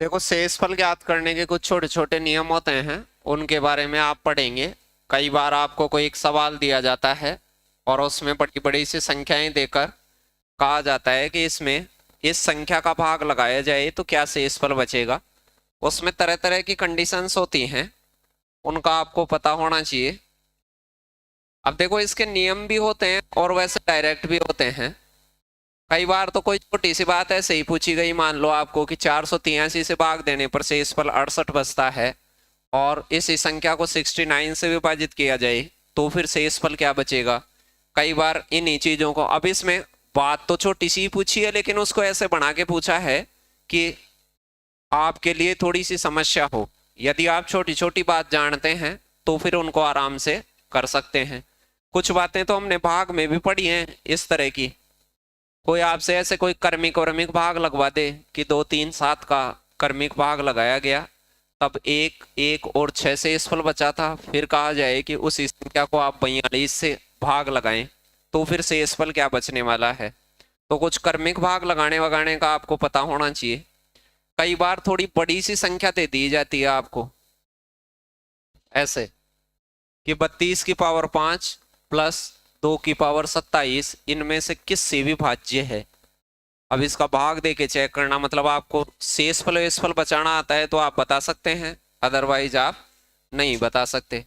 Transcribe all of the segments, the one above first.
देखो, शेषफल ज्ञात करने के कुछ छोटे छोटे नियम होते हैं, उनके बारे में आप पढ़ेंगे। कई बार आपको कोई एक सवाल दिया जाता है और उसमें बड़ी बड़ी सी संख्याएं देकर कहा जाता है कि इसमें इस संख्या का भाग लगाया जाए तो क्या शेषफल बचेगा। उसमें तरह तरह की कंडीशंस होती हैं, उनका आपको पता होना चाहिए। अब देखो, इसके नियम भी होते हैं और वैसे डायरेक्ट भी होते हैं। कई बार तो कोई छोटी सी बात ऐसे ही पूछी गई, मान लो आपको कि 483 से भाग देने पर शेषफल 68 बचता है और इसी संख्या को 69 से विभाजित किया जाए तो फिर शेषफल क्या बचेगा। कई बार इन्हीं चीजों को, अब इसमें बात तो छोटी सी पूछी है लेकिन उसको ऐसे बना के पूछा है कि आपके लिए थोड़ी सी समस्या हो। यदि आप छोटी छोटी बात जानते हैं तो फिर उनको आराम से कर सकते हैं। कुछ बातें तो हमने भाग में भी पढ़ी हैं इस तरह की। कोई आपसे ऐसे कोई कर्मिक वर्मिक भाग लगवा दे कि 2 3 7 का कर्मिक भाग लगाया गया, तब 1 1 और 6 से शेषफल बचा था, फिर कहा जाए कि उस संख्या को आप 42 से भाग लगाएं तो फिर शेषफल क्या बचने वाला है। तो कुछ कर्मिक भाग लगाने वगाने का आपको पता होना चाहिए। कई बार थोड़ी बड़ी सी संख्या दे दी जाती है आपको, ऐसे कि 32 की पावर 5 प्लस 2 की पावर 27 इनमें से किससे भी भाज्य है। अब इसका भाग दे के चेक करना, मतलब आपको शेषफल वेषफल बचाना आता है तो आप बता सकते हैं, अदरवाइज आप नहीं बता सकते।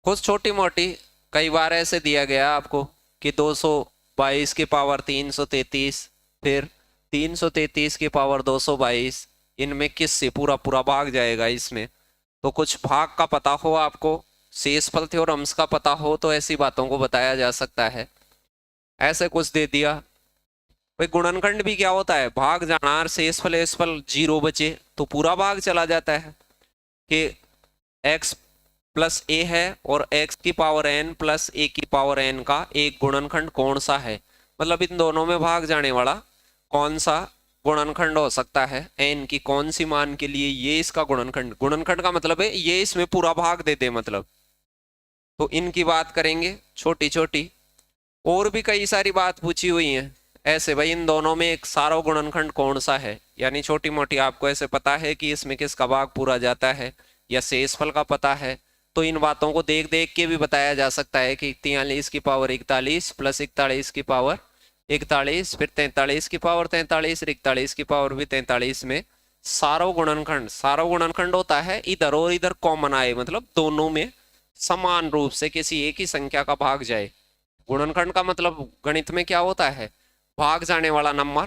कुछ छोटी मोटी, कई बार ऐसे दिया गया आपको कि 222 की पावर 333, फिर 333 की पावर 222, इनमें किससे पूरा पूरा भाग जाएगा इसमें। तो कुछ भाग का पता हो आपको, शेषफल थ्योरम्स का पता हो तो ऐसी बातों को बताया जा सकता है। ऐसे कुछ दे दिया भाई, गुणनखंड भी क्या होता है, भाग जाना और शेषफल वेषफल जीरो बचे तो पूरा भाग चला जाता है कि x प्लस ए है और x की पावर n प्लस a की पावर n का एक गुणनखंड कौन सा है। मतलब इन दोनों में भाग जाने वाला कौन सा गुणनखंड हो सकता है, n की कौन सी मान के लिए ये इसका गुणनखंड, गुणनखंड का मतलब है ये इसमें पूरा भाग दे दे मतलब। तो इनकी बात करेंगे छोटी छोटी। और भी कई सारी बात पूछी हुई है ऐसे, भाई इन दोनों में एक सारो गुणनखंड कौन सा है, यानी छोटी मोटी आपको ऐसे पता है कि इसमें किसका भाग पूरा जाता है या शेषफल का पता है, तो इन बातों को देख देख के भी बताया जा सकता है कि 43 की पावर 41 प्लस 41 की पावर 41, फिर 43 की पावर 43, 41 की पावर भी 43 में सारो गुणनखंड होता है इधर और इधर कॉमन आए, मतलब दोनों में समान रूप से किसी एक ही संख्या का भाग जाए। गुणनखंड का मतलब गणित में क्या होता है, भाग जाने वाला नंबर।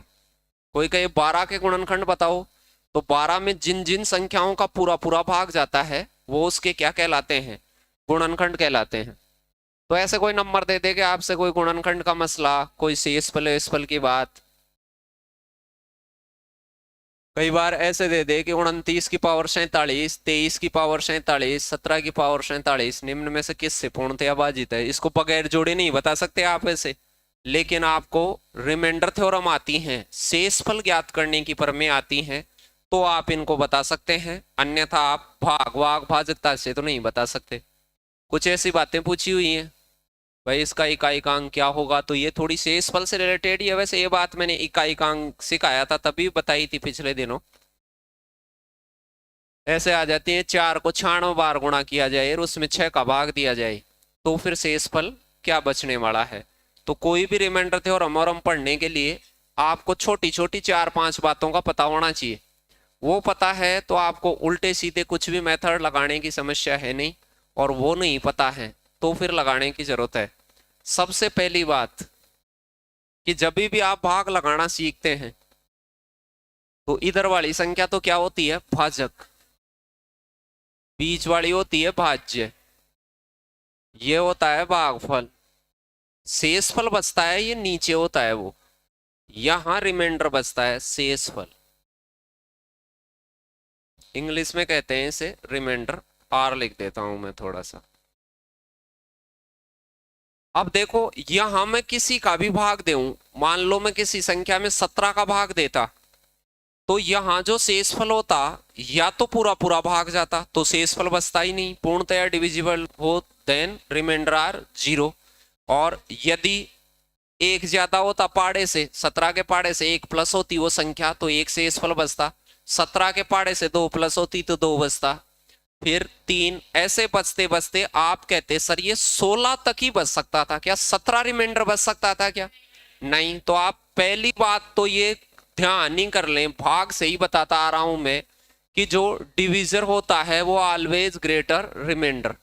कोई कहे 12 के गुणनखंड बताओ, तो 12 में जिन जिन संख्याओं का पूरा पूरा भाग जाता है वो उसके क्या कहलाते हैं, गुणनखंड कहलाते हैं। तो ऐसे कोई नंबर दे दे के आपसे कोई गुणनखंड का मसला, कोई शेषफल वेषफल की बात। कई बार ऐसे दे दे कि 29 की पावर 47, 23 की पावर 47, 17 की पावर 47 निम्न में से किससे पूर्णतया भाजित है। इसको बगैर जोड़े नहीं बता सकते आप ऐसे, लेकिन आपको रिमाइंडर थ्योरम आती हैं, शेषफल ज्ञात करने की प्रमेय आती हैं, तो आप इनको बता सकते हैं, अन्यथा आप भाग वाग भाजकता से तो नहीं बता सकते। कुछ ऐसी बातें पूछी हुई हैं भाई, इसका इकाइकांक क्या होगा, तो ये थोड़ी शेषफल से रिलेटेड ही है। वैसे ये बात मैंने इकाइकांक सिखाया था तभी बताई थी पिछले दिनों। ऐसे आ जाती है, 4 को 96 बार गुणा किया जाए और उसमें 6 का भाग दिया जाए तो फिर शेषफल क्या बचने वाला है। तो कोई भी रिमाइंडर थ्योरम और हम पढ़ने के लिए आपको छोटी छोटी 4 5 बातों का पता होना चाहिए। वो पता है तो आपको उल्टे सीधे कुछ भी मेथड लगाने की समस्या है नहीं, और वो नहीं पता है तो फिर लगाने की जरूरत है। सबसे पहली बात कि जब भी आप भाग लगाना सीखते हैं तो इधर वाली संख्या तो क्या होती है, भाजक, बीच वाली होती है भाज्य, ये होता है भागफल। शेषफल बचता है ये नीचे होता है, वो यहां रिमाइंडर बचता है शेषफल। इंग्लिश में कहते हैं इसे रिमाइंडर, आर लिख देता हूं मैं थोड़ा सा। अब देखो, यहां मैं किसी का भी भाग दूं, मान लो मैं किसी संख्या में 17 का भाग देता, तो यहां जो शेषफल होता या तो पूरा पूरा भाग जाता तो शेषफल बचता ही नहीं, पूर्णतया डिविजिबल हो, देन रिमाइंडर आर 0। और यदि एक ज्यादा होता पाड़े से, 17 के पाड़े से एक प्लस होती वो संख्या, तो एक शेषफल बचता, 17 के पाड़े से 2 प्लस होती तो 2 बचता, फिर 3, ऐसे बचते बचते आप कहते सर ये 16 तक ही बच सकता था क्या, 17 रिमाइंडर बच सकता था क्या? नहीं। तो आप पहली बात तो ये ध्यान नहीं कर लें, भाग से ही बताता आ रहा हूं मैं कि जो डिविजर होता है वो ऑलवेज ग्रेटर रिमाइंडर।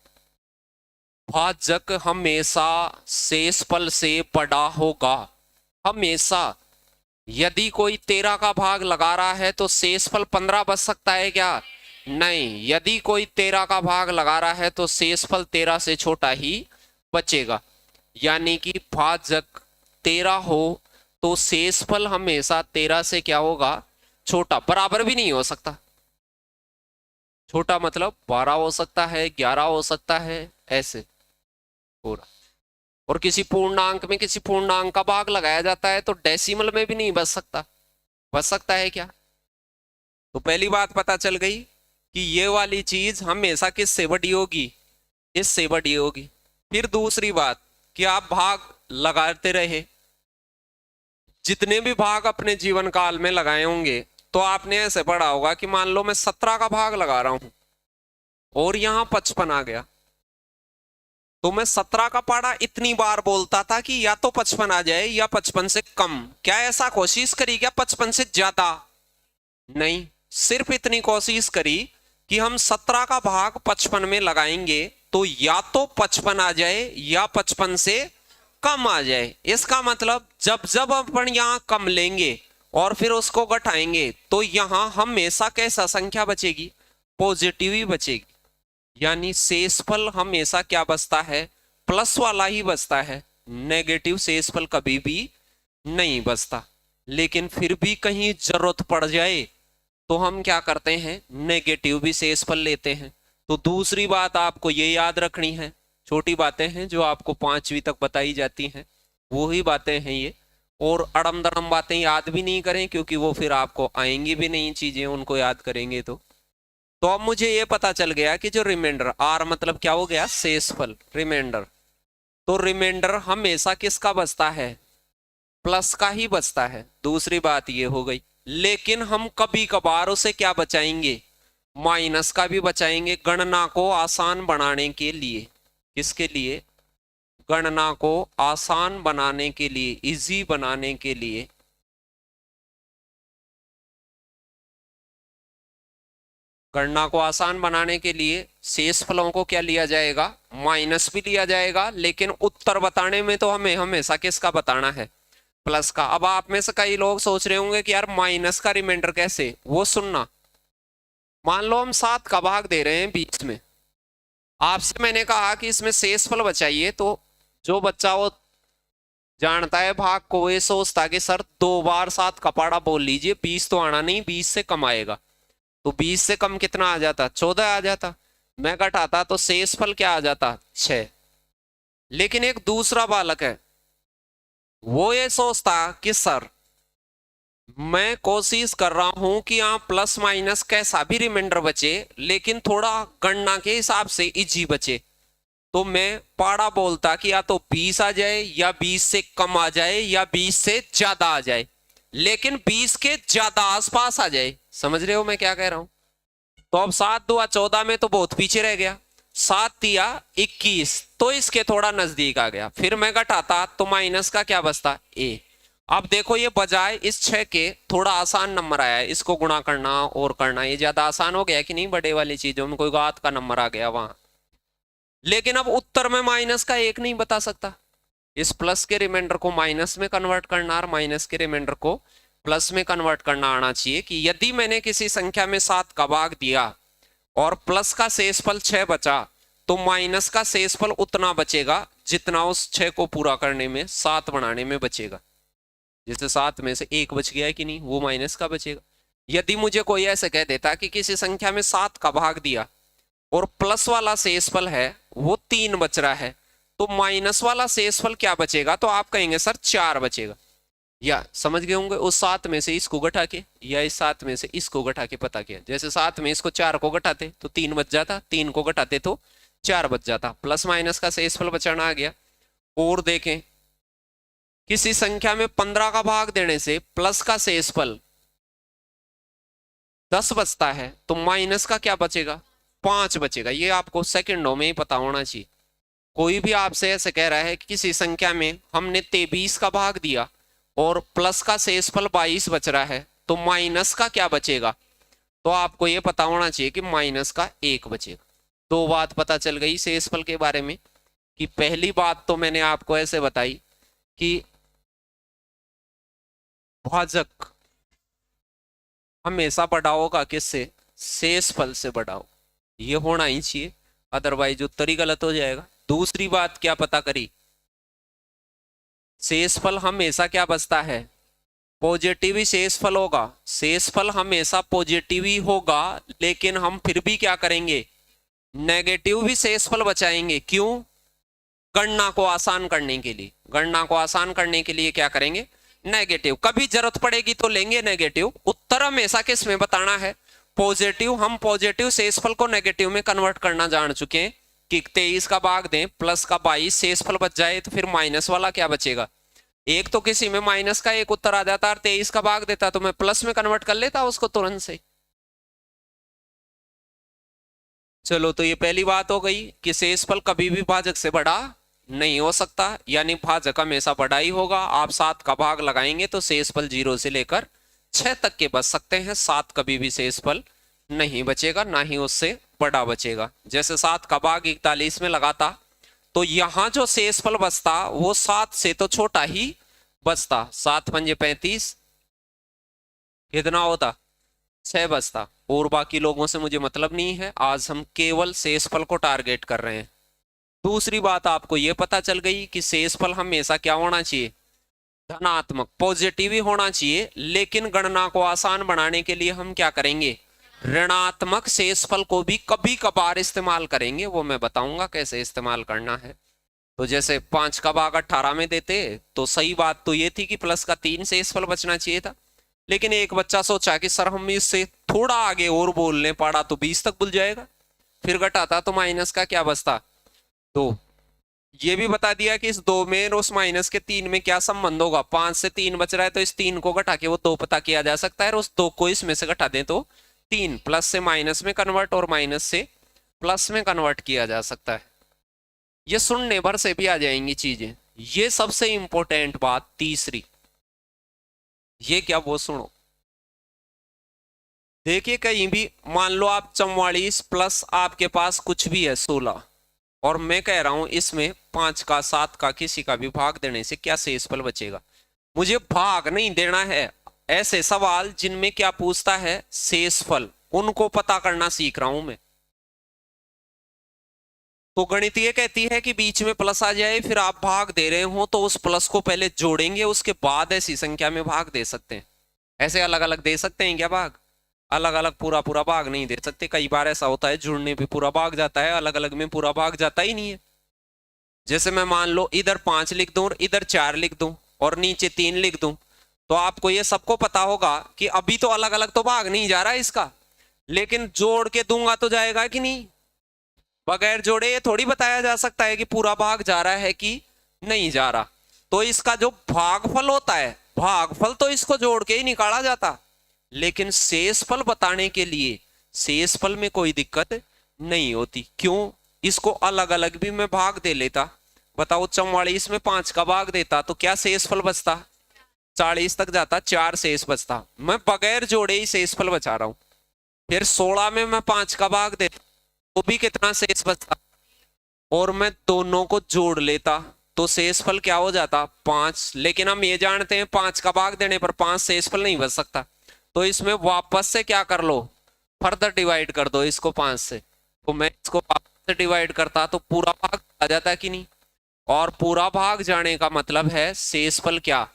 भाजक हमेशा शेषफल से बड़ा होगा, हमेशा। यदि कोई 13 का भाग लगा रहा है तो शेषफल 15 बच सकता है क्या? नहीं। यदि कोई 13 का भाग लगा रहा है तो शेषफल 13 से छोटा ही बचेगा। यानी कि भाजक 13 हो तो शेषफल हमेशा 13 से क्या होगा? छोटा। बराबर भी नहीं हो सकता। छोटा मतलब 12 हो सकता है, 11 हो सकता है, ऐसे पूरा। और किसी पूर्णांक में किसी पूर्णांक का भाग लगाया जाता है तो डेसिमल में भी नहीं बच सकता। बच सकता है क्या? तो पहली बात पता चल गई कि ये वाली चीज हमेशा किससे बड़ी होगी? इससे बड़ी होगी। फिर दूसरी बात कि आप भाग लगाते रहे, जितने भी भाग अपने जीवन काल में लगाए होंगे तो आपने ऐसे पढ़ा होगा कि मान लो मैं 17 का भाग लगा रहा हूं और यहां 55 आ गया, तो मैं 17 का पाड़ा इतनी बार बोलता था कि या तो 55 आ जाए या 55 से कम। क्या ऐसा कोशिश करी क्या 55 से ज्यादा? नहीं। सिर्फ इतनी कोशिश करी कि हम 17 का भाग 55 में लगाएंगे तो या तो 55 आ जाए या 55 से कम आ जाए। इसका मतलब जब जब अपन यहां कम लेंगे और फिर उसको घटाएंगे तो यहां हमेशा कैसा संख्या बचेगी? पॉजिटिव ही बचेगी। यानी शेषफल हमेशा क्या बचता है? प्लस वाला ही बचता है। नेगेटिव शेषफल कभी भी नहीं बचता। लेकिन फिर भी कहीं जरूरत पड़ जाए तो हम क्या करते हैं? नेगेटिव भी शेषफल लेते हैं। तो दूसरी बात आपको ये याद रखनी है, छोटी बातें हैं जो आपको 5वीं तक बताई जाती हैं, वो ही बातें हैं ये। और अड़म दड़म बातें याद भी नहीं करें क्योंकि वो फिर आपको आएंगी भी नहीं चीजें उनको याद करेंगे तो अब मुझे ये पता चल गया कि जो रिमाइंडर, आर मतलब क्या हो गया? शेषफल, रिमाइंडर। तो रिमाइंडर हमेशा किसका बचता है? प्लस का ही बचता है। दूसरी बात ये हो गई। लेकिन हम कभी कभार उसे क्या बचाएंगे? माइनस का भी बचाएंगे, गणना को आसान बनाने के लिए। किसके लिए? गणना को आसान बनाने के लिए, इजी बनाने के लिए। गणना को आसान बनाने के लिए शेषफलों को क्या लिया जाएगा? माइनस भी लिया जाएगा। लेकिन उत्तर बताने में तो हमें हमेशा किसका बताना है? प्लस का। अब आप में से कई लोग सोच रहे होंगे कि यार माइनस का रिमाइंडर कैसे? वो सुनना। मान लो हम 7 का भाग दे रहे हैं 20 में, आपसे मैंने कहा कि इसमें शेषफल बचाइए, तो जो बच्चा वो जानता है भाग को, ये सोचता कि सर 2 बार 7 का पाड़ा बोल लीजिए, 20 तो आना नहीं, 20 से कम आएगा। तो 20 से कम कितना आ जाता? 14 आ जाता। मैं घटाता तो शेषफल क्या आ जाता? 6। लेकिन एक दूसरा बालक है, वो ये सोचता कि सर मैं कोशिश कर रहा हूं कि यहां प्लस माइनस कैसा भी रिमाइंडर बचे लेकिन थोड़ा गणना के हिसाब से इजी बचे। तो मैं पाड़ा बोलता कि या तो 20 आ जाए या 20 से कम आ जाए या 20 से ज्यादा आ जाए, लेकिन 20 के ज्यादा आसपास आ जाए। समझ रहे हो मैं क्या कह रहा हूं? तो अब 7 दूआ 14 में तो बहुत पीछे रह गया। 7 तिया 21, तो इसके थोड़ा नजदीक आ गया। फिर मैं घटाता तो माइनस का क्या बचता? ए। अब देखो ये बजाय इस 6 के थोड़ा आसान नंबर आया है, इसको गुणा करना और करना ये ज्यादा आसान हो गया कि नहीं? बड़े वाली चीजों में कोई घात का नंबर आ गया वहां। लेकिन अब उत्तर में माइनस का 1 नहीं बता सकता। इस प्लस के रिमाइंडर को माइनस में कन्वर्ट करना और माइनस के रिमाइंडर को प्लस में कन्वर्ट करना आना चाहिए कि यदि मैंने किसी संख्या में 7 का भाग दिया और प्लस का शेषफल 6 बचा तो माइनस का शेषफल उतना बचेगा जितना उस 6 को पूरा करने में 7 बनाने में बचेगा। जैसे 7 में से 1 बच गया है कि नहीं, वो माइनस का बचेगा। यदि मुझे कोई ऐसे कह देता कि किसी संख्या में 7 का भाग दिया और प्लस वाला शेषफल है वो 3 बच रहा है, तो माइनस वाला शेषफल क्या बचेगा? तो आप कहेंगे सर 4 बचेगा। या समझ गए होंगे, उस 7 में से इसको घटा के या इस 7 में से इसको घटा के पता किया। जैसे 7 में इसको 4 को घटाते तो 3 बच जाता, 3 को घटाते तो 4 बच जाता। प्लस माइनस का शेषफल बचाना आ गया। और देखें किसी संख्या में 15 का भाग देने से प्लस का शेषफल 10 बचता है तो माइनस का क्या बचेगा, 5 बचेगा। ये आपको सेकंडों में ही पता होना चाहिए। कोई भी आपसे ऐसे कह रहा है कि किसी संख्या में हमने 23 का भाग दिया और प्लस का शेषफल 22 बच रहा है, तो माइनस का क्या बचेगा, तो आपको ये पता होना चाहिए कि माइनस का 1 बचेगा। दो बात पता चल गई शेषफल के बारे में, कि पहली बात तो मैंने आपको ऐसे बताई कि भाजक हमेशा बड़ा होगा किससे, शेषफल से बड़ा हो, ये होना ही चाहिए, अदरवाइज उत्तर ही गलत हो जाएगा। दूसरी बात क्या पता करी, शेषफल हमेशा क्या बचता है, पॉजिटिव ही शेषफल होगा। शेषफल हमेशा पॉजिटिव ही होगा, लेकिन हम फिर भी क्या करेंगे, नेगेटिव भी शेषफल बचाएंगे। क्यों, गणना को आसान करने के लिए। गणना को आसान करने के लिए क्या करेंगे, नेगेटिव। कभी जरूरत पड़ेगी तो लेंगे नेगेटिव। उत्तर हमेशा किस में बताना है, पॉजिटिव। हम पॉजिटिव शेषफल को नेगेटिव में कन्वर्ट करना जान चुके हैं कि 23 का भाग दें, प्लस का 22 शेषफल बच जाए, तो फिर माइनस वाला क्या बचेगा। एक तो किसी में माइनस का एक उत्तर आ जाता, और 23 का भाग देता तो मैं प्लस में कन्वर्ट कर लेता उसको तुरंत से। चलो, तो ये पहली बात हो गई कि शेषफल कभी भी भाजक से बड़ा नहीं हो सकता, यानी भाजक हमेशा बड़ा ही होगा। आप 7 का भाग लगाएंगे तो शेषफल 0 से लेकर 6 तक के बच सकते हैं। 7 कभी भी शेषफल नहीं बचेगा, ना ही उससे बड़ा बचेगा। जैसे 7 का भाग 41 में लगाता तो यहां जो शेषफल बचता वो 7 से तो छोटा ही बचता। 7 पंजे 35, कितना होता, 6 बचता। और बाकी लोगों से मुझे मतलब नहीं है, आज हम केवल शेषफल को टारगेट कर रहे हैं। दूसरी बात आपको यह पता चल गई कि शेषफल हमेशा क्या होना चाहिए, धनात्मक, पॉजिटिव ही होना चाहिए। लेकिन गणना को आसान बनाने के लिए हम क्या करेंगे, ऋणात्मक शेषफल को भी कभी कभार इस्तेमाल करेंगे। वो मैं बताऊंगा कैसे इस्तेमाल करना है। तो जैसे 5 का भाग 18 में देते तो सही बात तो ये थी कि प्लस का 3 शेषफल बचना चाहिए था, लेकिन एक बच्चा सोचा कि सर हम इससे थोड़ा आगे और बोलने पड़ा तो 20 तक भूल जाएगा। फिर घटाता तो माइनस का क्या बचता, 2। ये भी बता दिया कि इस 2 में और उस माइनस के 3 में क्या संबंध होगा। 5 से 3 बच रहा है तो इस 3 को घटा के वो 2 पता किया जा सकता है, और उस 2 को इसमें से घटा दें तो 3। प्लस से माइनस में कन्वर्ट और माइनस से प्लस में कन्वर्ट किया जा सकता है। ये सुनने भर से भी आ जाएंगी चीजें। ये सबसे इंपॉर्टेंट बात तीसरी, ये क्या, वो सुनो। देखिए कहीं भी मान लो आप 44 प्लस आपके पास कुछ भी है 16, और मैं कह रहा हूं इसमें 5 का 7 का किसी का भी भाग देने से क्या शेषफल बचेगा। मुझे भाग नहीं देना है। ऐसे सवाल जिनमें क्या पूछता है, शेषफल, उनको पता करना सीख रहा हूं मैं। तो गणित ये कहती है कि बीच में प्लस आ जाए, फिर आप भाग दे रहे हो तो उस प्लस को पहले जोड़ेंगे, उसके बाद ऐसी संख्या में भाग दे सकते हैं। ऐसे अलग अलग दे सकते हैं क्या भाग, अलग अलग पूरा पूरा भाग नहीं दे सकते। कई बार ऐसा होता है जुड़ने पे पूरा भाग जाता है, अलग अलग में पूरा भाग जाता ही नहीं है। जैसे मैं मान लो इधर 5 लिख दूं और इधर 4 लिख दूं और नीचे 3 लिख दूं, तो आपको ये सबको पता होगा कि अभी तो अलग अलग तो भाग नहीं जा रहा है इसका, लेकिन जोड़ के दूंगा तो जाएगा कि नहीं। बगैर जोड़े ये थोड़ी बताया जा सकता है कि पूरा भाग जा रहा है कि नहीं जा रहा। तो इसका जो भागफल होता है, भागफल तो इसको जोड़ के ही निकाला जाता, लेकिन शेषफल बताने के लिए शेषफल में कोई दिक्कत नहीं होती। क्यों, इसको अलग अलग भी मैं भाग दे लेता। बताओ 44 में 5 का भाग देता तो क्या शेषफल बचता, 40 तक जाता, 4 शेष बचता। मैं बगैर जोड़े ही शेषफल बचा रहा हूं। फिर 16 में मैं 5 का भाग देता तो भी कितना शेष बचता, और मैं दोनों को जोड़ लेता तो शेषफल क्या हो जाता, 5। लेकिन हम ये जानते हैं 5 का भाग देने पर 5 शेषफल नहीं बच सकता, तो इसमें वापस से क्या कर लो, फर्दर डिवाइड कर दो इसको 5 से। तो मैं इसको वापस से डिवाइड करता तो पूरा भाग आ जाता कि नहीं, और पूरा भाग जाने का मतलब है शेषफल क्या,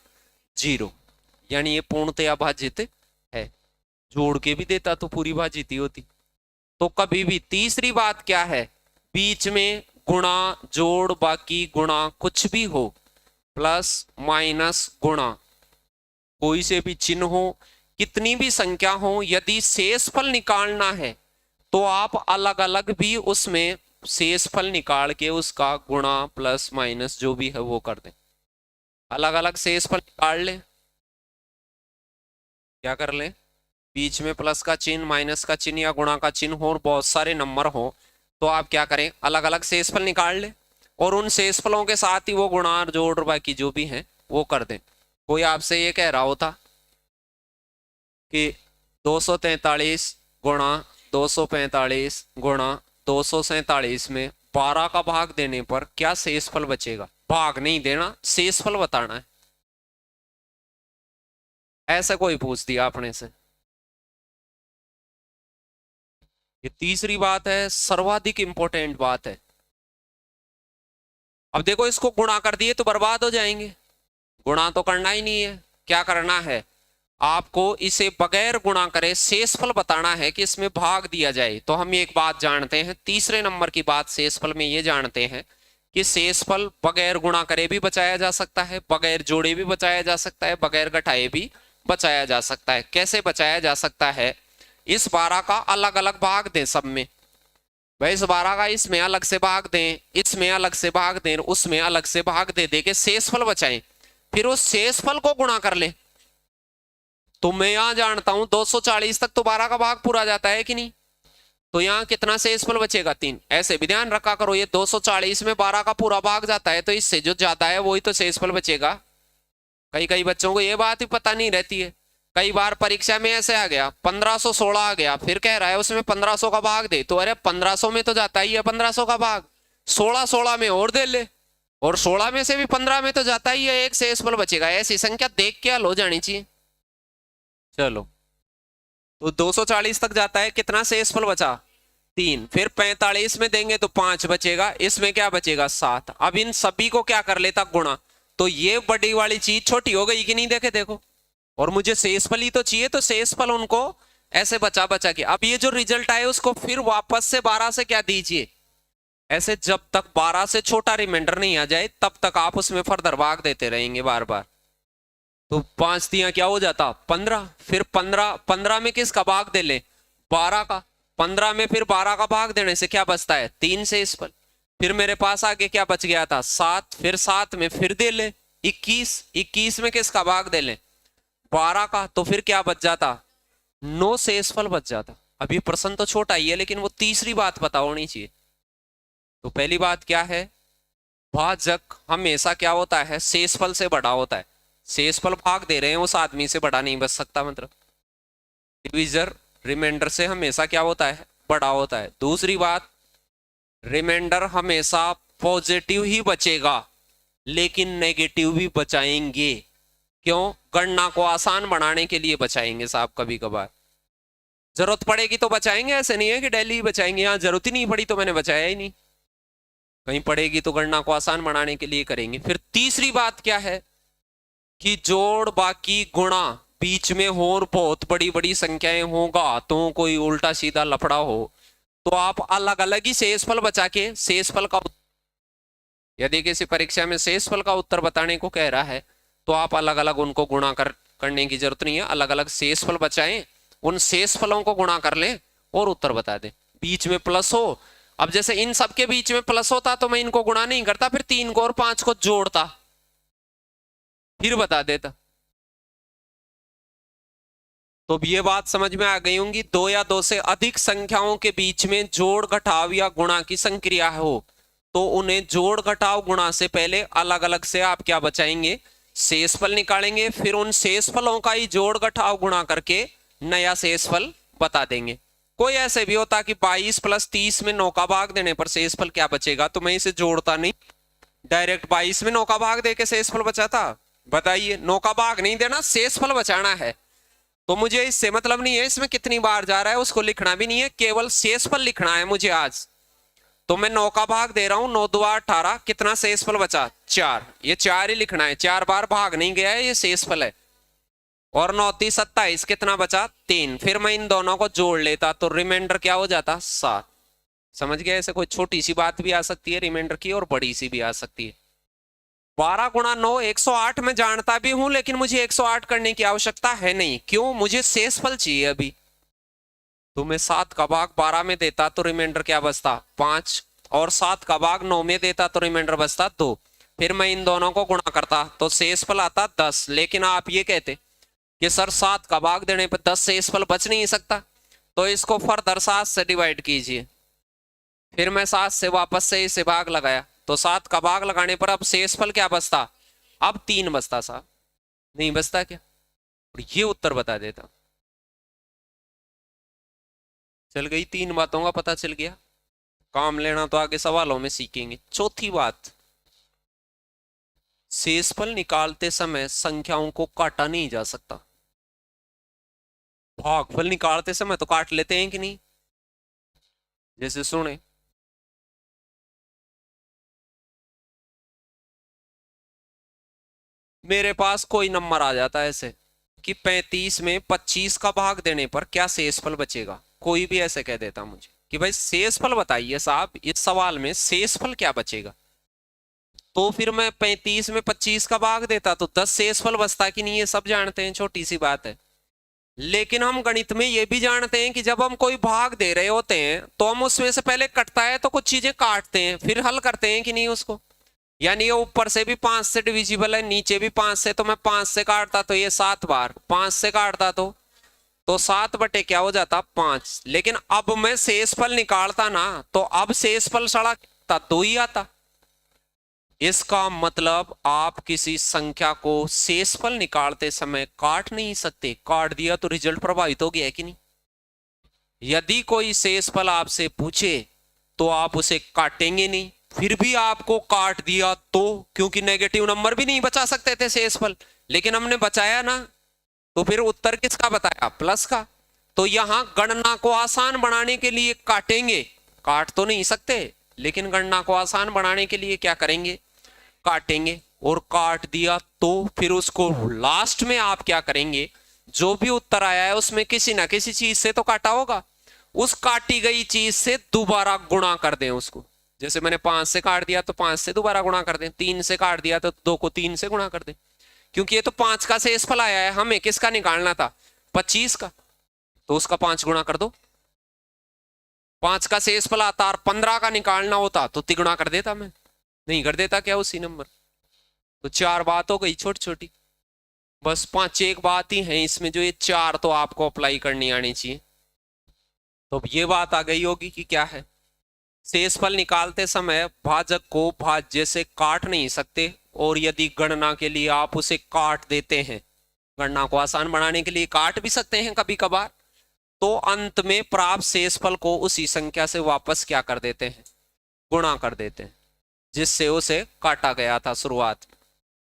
0, यानी ये पूर्णतया भाजित है। जोड़ के भी देता तो पूरी भाजित ही होती। तो कभी भी, तीसरी बात क्या है, बीच में गुणा जोड़ बाकी गुणा कुछ भी हो, प्लस माइनस गुणा कोई से भी चिन्ह हो, कितनी भी संख्या हो, यदि शेषफल निकालना है तो आप अलग अलग भी उसमें शेषफल निकाल के उसका गुणा प्लस माइनस जो भी है वो कर दें। अलग अलग शेषफल निकाल लें, क्या कर लें, बीच में प्लस का चिन्ह, माइनस का चिन्ह या गुणा का चिन्ह हो और बहुत सारे नंबर हो, तो आप क्या करें, अलग अलग शेषफल निकाल लें और उन शेषफलों के साथ ही वो गुणा और जोड़ बाकी जो भी हैं वो कर दें। कोई आपसे ये कह रहा होता कि 243 गुणा 245 गुणा 247 में 12 का भाग देने पर क्या शेषफल बचेगा? भाग नहीं देना, शेषफल बताना है। ऐसा कोई पूछ दिया आपने से। ये तीसरी बात है, सर्वाधिक इंपॉर्टेंट बात है। अब देखो, इसको गुणा कर दिए तो बर्बाद हो जाएंगे, गुणा तो करना ही नहीं है। क्या करना है, आपको इसे बगैर गुणा करे शेषफल बताना है कि इसमें भाग दिया जाए। तो हम एक बात जानते हैं, तीसरे नंबर की बात शेषफल में ये जानते हैं कि शेषफल बगैर गुणा करे भी बचाया जा सकता है, बगैर जोड़े भी बचाया जा सकता है, बगैर घटाए भी बचाया जा सकता है। कैसे बचाया जा सकता है, इस 12 का अलग अलग भाग दें सब में। भाई इस 12 का इसमें अलग से भाग दें, इसमें अलग से भाग दें, उसमें अलग से भाग दे के शेषफल बचाएं, फिर उस शेषफल को गुणा कर ले। तो मैं यहां जानता हूं 240 तक तो 12 का भाग पूरा जाता है कि नहीं, तो यहां कितना शेषफल बचेगा? 3। ऐसे भी ध्यान रखा करो, ये 240 में 12 का पूरा भाग जाता है, तो इससे जो ज्यादा है वही तो शेषफल बचेगा। कई कई बच्चों को ये बात ही पता नहीं रहती है। कई बार परीक्षा में ऐसे आ गया 1516 आ गया, फिर कह रहा है उसमें 1500 का भाग दे, तो अरे 1500 में तो जाता ही है 1500 का भाग, 16 में और दे ले, और 16 में से भी 15 में तो जाता ही है, एक शेषफल बचेगा। ऐसी संख्या देख के हल हो जानी चाहिए। चलो, तो 240 तक जाता है, कितना शेषफल बचा? 3। फिर 45 में देंगे तो 5 बचेगा, इसमें क्या बचेगा? 7। अब इन सभी को क्या कर लेता? गुणा। तो ये बड़ी वाली चीज छोटी हो गई कि नहीं? देखे देखो, और मुझे शेषफल ही तो चाहिए, तो शेषफल उनको ऐसे बचा बचा के, अब ये जो रिजल्ट आए उसको फिर वापस से 12 से क्या दीजिए, ऐसे जब तक 12 से छोटा रिमाइंडर नहीं आ जाए तब तक आप उसमें फर्दर भाग देते रहेंगे बार बार। तो 5 दिया क्या हो जाता? 15। फिर 15 में किसका भाग दे ले? 12 का। 15 में फिर 12 का भाग देने से क्या बचता है? 3 शेषफल। फिर मेरे पास आगे क्या बच गया था? 7। फिर 7 में फिर दे ले 21। 21 में किसका भाग दे ले? 12 का। तो फिर क्या बच जाता? 9 शेषफल बच जाता। अभी प्रश्न तो छोटा ही है, लेकिन वो तीसरी बात पता होनी चाहिए। तो पहली बात क्या है, भाजक हमेशा क्या होता है? शेषफल से बड़ा होता है। शेषफल भाग दे रहे हैं उस आदमी से बड़ा नहीं बच सकता, मतलब डिविजर रिमाइंडर से हमेशा क्या होता है? बड़ा होता है। दूसरी बात, रिमाइंडर हमेशा पॉजिटिव ही बचेगा, लेकिन नेगेटिव भी बचाएंगे। क्यों? गणना को आसान बनाने के लिए बचाएंगे साहब, कभी कभार जरूरत पड़ेगी तो बचाएंगे, ऐसे नहीं है कि डेली ही बचाएंगे। यहाँ जरूरत ही नहीं पड़ी तो मैंने बचाया ही नहीं, कहीं पड़ेगी तो गणना को आसान बनाने के लिए करेंगे। फिर तीसरी बात क्या है कि जोड़ बाकी गुणा बीच में हो और बहुत बड़ी बड़ी संख्याएं होगा, तो कोई उल्टा सीधा लफड़ा हो, तो आप अलग अलग ही शेषफल बचा के शेषफल का, यदि किसी परीक्षा में शेषफल का उत्तर बताने को कह रहा है तो आप अलग अलग उनको गुणा करने की जरूरत नहीं है, अलग अलग शेषफल बचाएं, उन शेषफलों को गुणा कर लें और उत्तर बता दें। बीच में प्लस हो, अब जैसे इन सब के बीच में प्लस होता तो मैं इनको गुणा नहीं करता, फिर 3 को और 5 को जोड़ता, फिर बता देता। तो ये बात समझ में आ गई होंगी। 2 या 2 से अधिक संख्याओं के बीच में जोड़ घटाव या गुणा की संक्रिया हो तो उन्हें जोड़ घटाव गुणा से पहले अलग अलग से आप क्या बचाएंगे? शेषफल निकालेंगे, फिर उन शेषफलों का ही जोड़ घटाव गुणा करके नया शेषफल बता देंगे। कोई ऐसे भी होता कि 22 + 30 में 9 का भाग देने पर शेषफल क्या बचेगा, तो मैं इसे जोड़ता नहीं, डायरेक्ट 22 में 9 का भाग देके शेषफल बचाता। बताइए, 9 का भाग नहीं देना, शेषफल बचाना है। तो मुझे इससे मतलब नहीं है इसमें कितनी बार जा रहा है, उसको लिखना भी नहीं है, केवल शेषफल लिखना है मुझे आज। तो मैं 9 का भाग दे रहा हूं, 9 2 18, कितना शेषफल बचा? 4। ये 4 ही लिखना है, 4 बार भाग नहीं गया है, ये शेषफल है। और 9 3 27, कितना बचा? 3। फिर मैं इन दोनों को जोड़ लेता तो रिमाइंडर क्या हो जाता? 7। समझ गया? ऐसे कोई छोटी सी बात भी आ सकती है रिमाइंडर की, और बड़ी सी भी आ सकती है। 12 × 9 108 में जानता भी हूं, लेकिन मुझे 108 करने की आवश्यकता है नहीं। क्यों? मुझे शेषफल चाहिए अभी। तो मैं 7 का भाग 12 में देता तो रिमाइंडर क्या बचता? 5। और 7 का भाग 9 में देता तो रिमाइंडर बचता 2। फिर मैं इन दोनों को गुणा करता तो शेषफल आता 10। लेकिन आप ये कहते कि सर 7 का भाग देने पर 10 शेषफल बच नहीं सकता, तो इसको फर्दर 7 से डिवाइड कीजिए। फिर मैं 7 से वापस से इसे भाग लगाया, तो 7 का भाग लगाने पर अब शेषफल क्या बचता, अब 3 बचता साहब, नहीं बचता क्या? और ये उत्तर बता देता। चल गई, 3 बातों का पता चल गया। काम लेना तो आगे सवालों में सीखेंगे। चौथी बात, शेषफल निकालते समय संख्याओं को काटा नहीं जा सकता। भागफल निकालते समय तो काट लेते हैं कि नहीं? जैसे सुने, मेरे पास कोई नंबर आ जाता है ऐसे कि 35 में 25 का भाग देने पर क्या शेषफल बचेगा। कोई भी ऐसे कह देता मुझे कि भाई शेषफल बताइए साहब, इस सवाल में शेषफल क्या बचेगा, तो फिर मैं 35 में 25 का भाग देता तो 10 शेषफल बचता कि नहीं, ये सब जानते हैं, छोटी सी बात है। लेकिन हम गणित में ये भी जानते हैं कि जब हम कोई भाग दे रहे होते हैं तो हम उसमें से पहले कटता है तो कुछ चीजें काटते हैं, फिर हल करते हैं कि नहीं उसको। यानी ये ऊपर से भी 5 से डिविजिबल है, नीचे भी 5 से, तो मैं 5 से काटता तो ये 7 बार, 5 से काटता तो 7 बटे क्या हो जाता, 5। लेकिन अब मैं शेषफल निकालता ना, तो अब शेषफल सड़ा 2 ही आता। इसका मतलब आप किसी संख्या को शेषफल निकालते समय काट नहीं सकते। काट दिया तो रिजल्ट प्रभावित हो गया है कि नहीं? यदि कोई शेषफल आपसे पूछे तो आप उसे काटेंगे नहीं, फिर भी आपको काट दिया तो, क्योंकि नेगेटिव नंबर भी नहीं बचा सकते थे शेषफल, लेकिन हमने बचाया ना, तो फिर उत्तर किसका बताया, प्लस का। तो यहां गणना को आसान बनाने के लिए काटेंगे, काट तो नहीं सकते, लेकिन गणना को आसान बनाने के लिए क्या करेंगे, काटेंगे। और काट दिया तो फिर उसको लास्ट में आप क्या करेंगे, जो भी उत्तर आया है उसमें किसी ना किसी चीज से तो काटा होगा, उस काटी गई चीज से दोबारा गुणा कर दें उसको। जैसे मैंने 5 से काट दिया तो 5 से दोबारा गुणा कर दें, 3 से काट दिया तो 2 को 3 से गुणा कर दें, क्योंकि ये तो 5 का शेषफल आया है, हमें किसका निकालना था, 25 का, तो उसका 5 गुणा कर दो। 5 का शेषफल आता और 15 का निकालना होता तो तिगुना कर देता, मैं नहीं कर देता क्या उसी नंबर। तो 4 बात हो गई छोटी छोटी, बस 5 एक बात ही है इसमें, जो ये 4 तो आपको अप्लाई करनी आनी चाहिए। तो अब ये बात आ गई होगी कि क्या है, शेषफल निकालते समय भाजक को भाज्य से काट नहीं सकते, और यदि गणना के लिए आप उसे काट देते हैं, गणना को आसान बनाने के लिए काट भी सकते हैं कभी कभार, तो अंत में प्राप्त शेषफल को उसी संख्या से वापस क्या कर देते हैं, गुणा कर देते हैं, जिससे उसे काटा गया था शुरुआत में।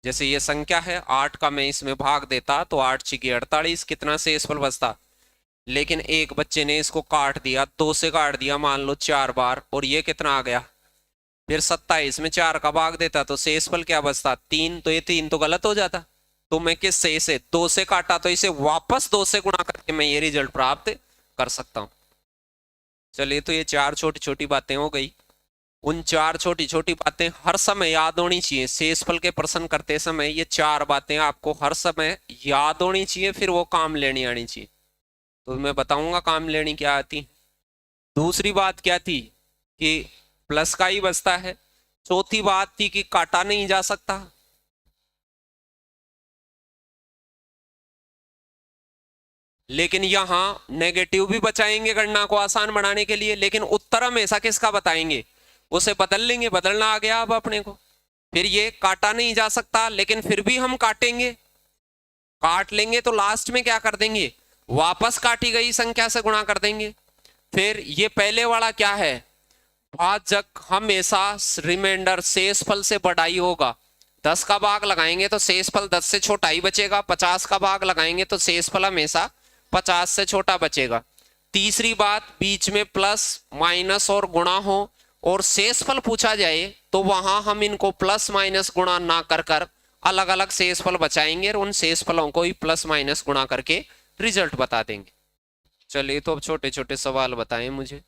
जैसे ये संख्या है 8 का, मैं इसमें भाग देता तो 8 छिके 48, कितना शेषफल बचता, लेकिन एक बच्चे ने इसको काट दिया, 2 से काट दिया मान लो 4 बार, और ये कितना आ गया, फिर 27 में 4 का भाग देता तो शेषफल क्या बचता, 3। तो ये 3 तो गलत हो जाता, तो मैं किससे, इसे 2 से काटा तो इसे वापस 2 से गुणा करके मैं ये रिजल्ट प्राप्त कर सकता हूं। चलिए, तो ये 4 छोटी छोटी बातें हो गई। उन 4 छोटी छोटी बातें हर समय याद होनी चाहिए, शेषफल के प्रश्न करते समय ये 4 बातें आपको हर समय याद होनी चाहिए, फिर वो काम लेनी आनी चाहिए। तो मैं बताऊंगा काम लेनी क्या आती। दूसरी बात क्या थी कि प्लस का ही बचता है। चौथी बात थी कि काटा नहीं जा सकता। लेकिन यहां नेगेटिव भी बचाएंगे गणना को आसान बनाने के लिए, लेकिन उत्तर हमेशा किसका बताएंगे, उसे बदल लेंगे, बदलना आ गया अब अपने को। फिर ये काटा नहीं जा सकता, लेकिन फिर भी हम काटेंगे, काट लेंगे तो लास्ट में क्या कर देंगे, वापस काटी गई संख्या से गुणा कर देंगे। फिर ये पहले वाला क्या है, भाजक हमेशा रिमाइंडर शेषफल से बड़ा ही होगा। 10 का भाग लगाएंगे तो शेषफल 10 से छोटा ही बचेगा, 50 का भाग लगाएंगे तो शेषफल हमेशा 50 से छोटा बचेगा। तीसरी बात, बीच में प्लस माइनस और गुणा हो और शेषफल पूछा जाए तो वहां हम इनको प्लस माइनस गुणा ना कर कर अलग अलग शेषफल बचाएंगे और उन शेषफलों को ही प्लस माइनस गुणा करके रिजल्ट बता देंगे। चलिए, तो अब छोटे छोटे सवाल बताएं मुझे।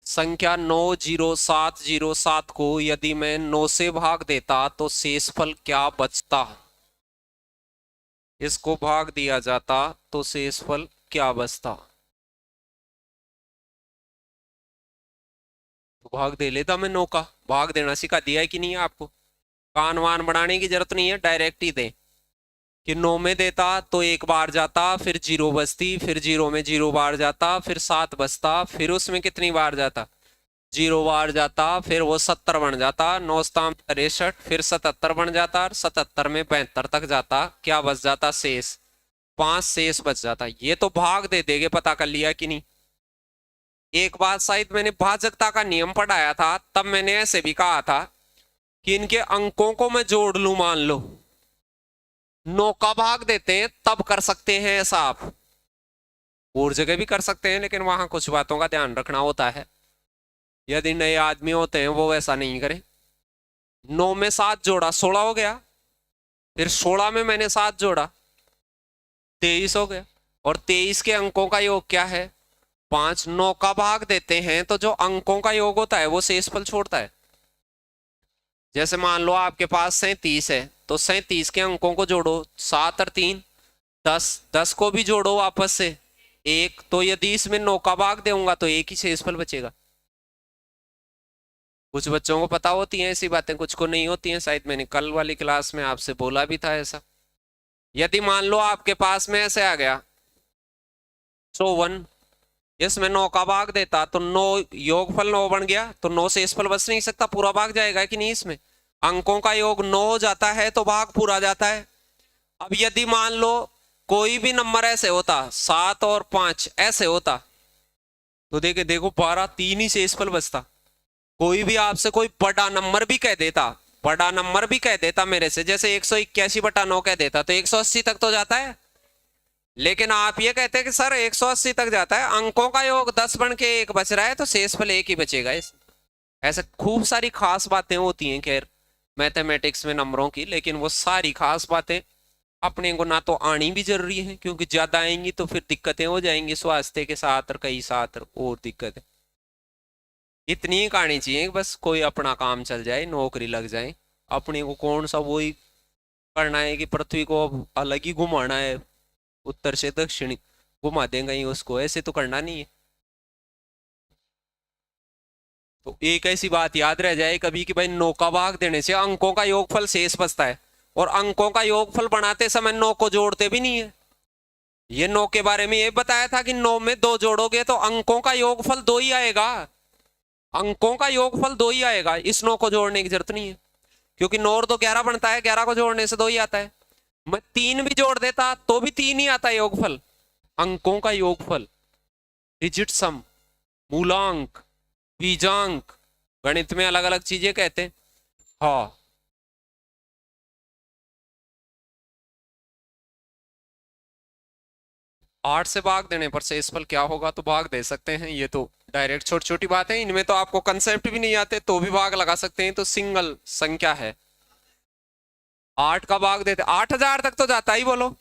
संख्या 90707 को यदि मैं 9 से भाग देता तो शेषफल क्या बचता, इसको भाग दिया जाता तो शेषफल क्या बचता। तो भाग दे लेता मैं 9 का, भाग देना सिखा दिया है कि नहीं आपको, कान वान बनाने की जरूरत नहीं है, डायरेक्ट ही दे। कि 9 में देता तो एक बार जाता, फिर 0 बचती, फिर 0 में 0 बार जाता, फिर 7 बचता, फिर उसमें कितनी बार जाता, 0 बार जाता, फिर वो 70 बन जाता, 9 सताम 63, फिर 77 बन जाता, और 77 में 72 तक जाता, क्या बच जाता, शेष 5 शेष बच जाता। ये तो भाग दे देगे, पता कर लिया कि नहीं। एक बात शायद मैंने भाजकता का नियम पढ़ाया था, तब मैंने ऐसे भी कहा था कि इनके अंकों को मैं जोड़ लूं, मान लो 9 का भाग देते हैं, तब कर सकते हैं ऐसा आप, और जगह भी कर सकते हैं, लेकिन वहां कुछ बातों का ध्यान रखना होता है। यदि नए आदमी होते हैं वो वैसा नहीं करें। 9 में 7 जोड़ा 16 हो गया, फिर 16 में मैंने 7 जोड़ा 23 हो गया, और 23 के अंकों का योग क्या है, 5। 9 का भाग देते हैं तो जो अंकों का योग होता है वो शेषफल छोड़ता है। जैसे मान लो आपके पास 37 है, तो 37 के अंकों को जोड़ो, 7 और 3 10, 10 को भी जोड़ो आपस से 1, तो यदि इसमें 9 का भाग दूंगा तो एक ही शेषफल बचेगा। कुछ बच्चों को पता होती हैं ऐसी बातें, कुछ को नहीं होती हैं, शायद मैंने कल वाली क्लास में आपसे बोला भी था ऐसा। यदि मान लो आपके पास में ऐसे आ गया 101, इसमें 9 का भाग देता तो 9 योगफल 9 बन गया, तो 9 शेषफल बच नहीं सकता, पूरा भाग जाएगा कि नहीं। इसमें अंकों का योग 9 हो जाता है तो भाग पूरा जाता है। अब यदि मान लो कोई भी नंबर ऐसे होता 7 और 5 ऐसे होता, तो देखो 12, 3 ही शेषफल बचता। कोई भी आपसे कोई बड़ा नंबर भी कह देता, बड़ा नंबर भी कह देता मेरे से, जैसे 181/9 कह देता, तो 180 तक तो जाता है। लेकिन आप ये कहते हैं कि सर 180 तक जाता है, अंकों का योग 10 बन के 1 बच रहा है, तो शेषफल 1 ही बचेगा। ऐसे खूब सारी खास बातें होती हैं खैर मैथमेटिक्स में नंबरों की, लेकिन वो सारी खास बातें अपने को ना तो आनी भी जरूरी है, क्योंकि ज्यादा आएंगी तो फिर दिक्कतें हो जाएंगी स्वास्थ्य के साथ और कई साथ और दिक्कतें। इतनी ही कहानी चाहिए बस कोई अपना काम चल जाए, नौकरी लग जाए। अपने को कौन सा वही करना है कि पृथ्वी को अलग ही घुमाना है, उत्तर से दक्षिण घुमा देंगे ही उसको, ऐसे तो करना नहीं है। तो एक ऐसी बात याद रह जाए कभी कि भाई 9 का भाग देने से अंकों का योगफल शेष बचता है, और अंकों का योगफल बनाते समय 9 को जोड़ते भी नहीं है। ये 9 के बारे में ये बताया था कि 9 में 2 जोड़ोगे तो अंकों का योगफल 2 ही आएगा, अंकों का योगफल 2 ही आएगा, इस 9 को जोड़ने की जरूरत नहीं है, क्योंकि 9 और 2 11 बनता है, 11 को जोड़ने से 2 ही आता है। मैं 3 भी जोड़ देता तो भी 3 ही आता है योगफल। अंकों का योगफल, डिजिट सम, मूलांक, बीजांक, गणित में अलग अलग चीजें कहते हैं। हाँ, आठ से भाग देने पर शेषफल क्या होगा, तो भाग दे सकते हैं। ये तो डायरेक्ट छोटी छोटी बात है, इनमें तो आपको कंसेप्ट भी नहीं आते तो भी भाग लगा सकते हैं। तो सिंगल संख्या है, 8 का भाग देते 8000 तक तो जाता ही, बोलो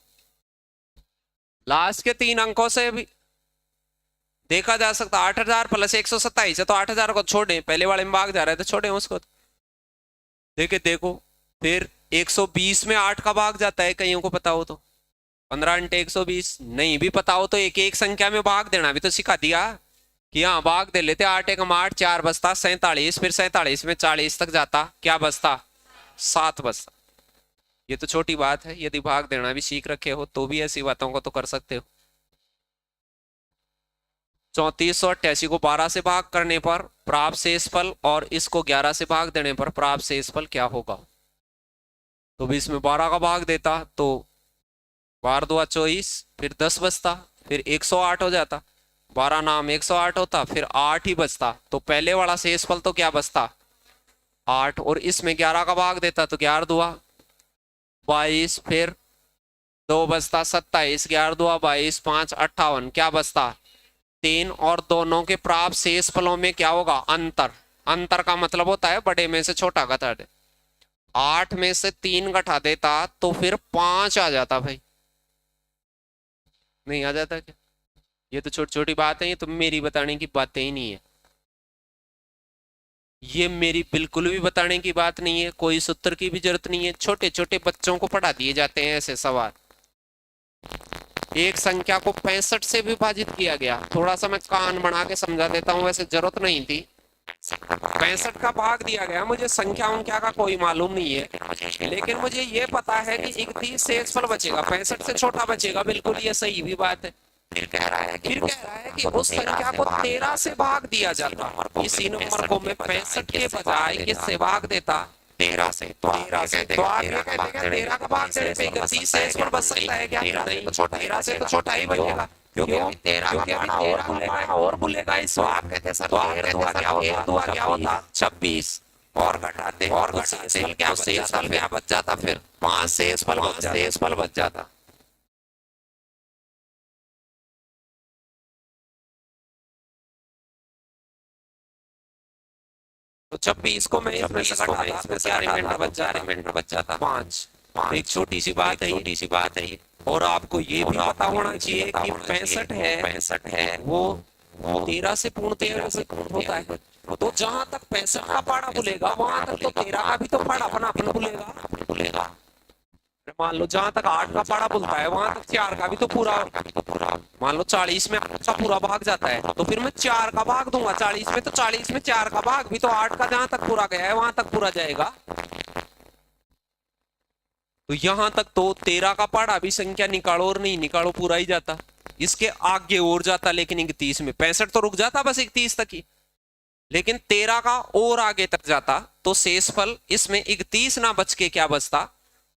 लास्ट के 3 अंकों से भी देखा जा सकता। 8000 प्लस 127 है, तो 8000 को छोड़े, पहले वाले में भाग जा रहा है तो छोड़े उसको। देखो फिर 120 में 8 का भाग जाता है, कईयों को पता हो तो 15 × 120, नहीं भी पता हो तो एक एक संख्या में भाग देना भी तो सिखा दिया कि हाँ भाग दे लेते। 8 × 8 4 बचता 47, फिर 47 में 40 तक जाता, क्या बचता 7 बचता। ये तो छोटी बात है, यदि भाग देना भी सीख रखे हो तो भी ऐसी बातों को तो कर सकते हो। 3488 को 12 से भाग करने पर प्राप्त शेषफल और इसको 11 से भाग देने पर प्राप्त शेषफल क्या होगा। तो भी इसमें 12 का भाग देता तो 12 2 24, फिर 10 बचता, फिर 108 हो जाता, 12 नाम 108 होता, फिर 8 ही बचता, तो पहले वाला शेषफल तो क्या बचता 8, और इसमें 11 का भाग देता तो 11 2 22, फिर 2 बचता 27, 11 2 22, 5 58, क्या बचता 3, और दोनों के प्राप्त शेषफलों में क्या होगा अंतर। अंतर का मतलब होता है बड़े में से छोटा घटा दे। 8 में से 3 घटा देता तो फिर 5 आ जाता भाई, नहीं आ जाता क्या। ये तो छोटी छोटी बात है, ये तो मेरी बताने की बातें ही नहीं है, ये मेरी बिल्कुल भी बताने की बात नहीं है, कोई सूत्र की भी जरूरत नहीं है। छोटे छोटे बच्चों को पढ़ा दिए जाते हैं ऐसे सवाल। एक संख्या को 65 से विभाजित किया गया, थोड़ा सा मैं कान बना के समझा देता हूं, वैसे जरूरत नहीं थी 65 का भाग दिया गया, मुझे संख्या उनक्या का कोई मालूम नहीं है, लेकिन मुझे ये पता है कि 31 शेषफल बचेगा, 65 से छोटा बचेगा, बिल्कुल ये सही भी बात है। फिर कह रहा है कि उस संख्या को 13 से भाग दिया जाता, इसी नंबर को मैं 65 के बजाय किससे भाग देता, 13 से। तो आप ये कहते हैं 13 का भाग देने पे 31 शेषफल बच सकता है क्या? नहीं, 13 से तो छोटा ही बचेगा, क्योंकि 13 और भूलेगा इस, तो आप कहते हैं सर 13 दुआ क्या होता 26 और घटाते शेषफल क्या बच जाता, फिर 5 शेषफल बच जाता। तो 26 को मैं इसमें से घटाता, इसमें क्या रिमाइंडर बच जाता 5। एक छोटी सी बात है, और आपको ये भी पता होना चाहिए कि 65 है वो 13 से पूर्णतः होता है, तो जहां तक 65 का पाड़ा भूलेगा वहां तक तो 13 का भी तो पाड़ा अपना भूलेगा। मान लो जहां तक 8 का पाड़ा भूलता है वहां तक 4 का भी तो पूरा, मान लो 40 में 8 का पूरा भाग जाता है, तो फिर मैं 4 का भाग दूंगा 40 में, तो 40 में 4 का भाग भी तो 8 का जहां तक पूरा गया है वहां तक पूरा जाएगा। तो यहां तक तो 13 का पाड़ा भी संख्या निकालो और नहीं निकालो पूरा ही जाता, इसके आगे और जाता, लेकिन 31 में 65 तो रुक जाता बस 31 तक ही, लेकिन 13 का और आगे तक जाता, तो शेषफल इसमें 31 ना बच के क्या बचता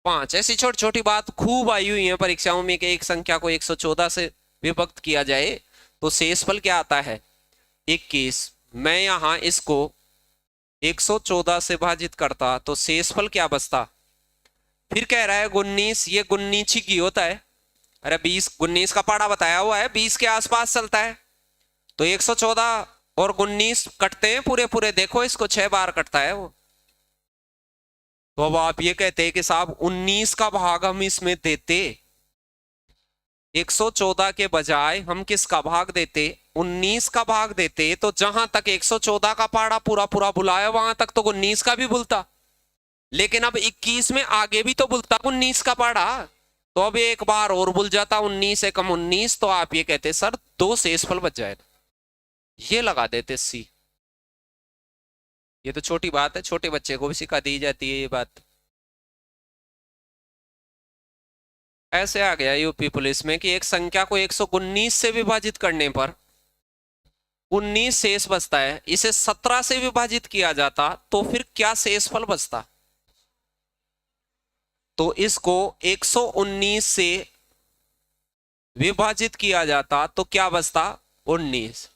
5। ऐसी छोटी छोटी बात खूब आई हुई है परीक्षाओं में कि एक संख्या को 114 से विभक्त किया जाए तो शेषफल क्या आता है 21। मैं यहां इसको 114 से भाजित करता तो शेषफल क्या बचता, फिर कह रहा है 19, ये 19 की होता है, अरे 20 19 का पाड़ा बताया हुआ है 20 के आसपास चलता है, तो 114 और 19 कटते हैं पूरे पूरे, देखो इसको 6 बार कटता है वो। तो अब आप ये कहते हैं कि साहब 19 का भाग हम इसमें देते, 114 के बजाय हम किसका भाग देते 19 का भाग देते, तो जहां तक 114 का पाड़ा पूरा पूरा बुलाया वहां तक तो 19 का भी बुलता, लेकिन अब 21 में आगे भी तो बुलता 19 का पाड़ा, तो अब एक बार और बुल जाता 19 से कम 19, तो आप ये कहते सर 2 शेषफल बच जाएगा, ये लगा देते सी। ये तो छोटी बात है, छोटे बच्चे को भी सिखा दी जाती है ये बात। ऐसे आ गया यूपी पुलिस में कि एक संख्या को 119 से विभाजित करने पर 19 शेष बचता है, इसे 17 से विभाजित किया जाता तो फिर क्या शेषफल बचता, तो इसको 119 से विभाजित किया जाता तो क्या बचता 19,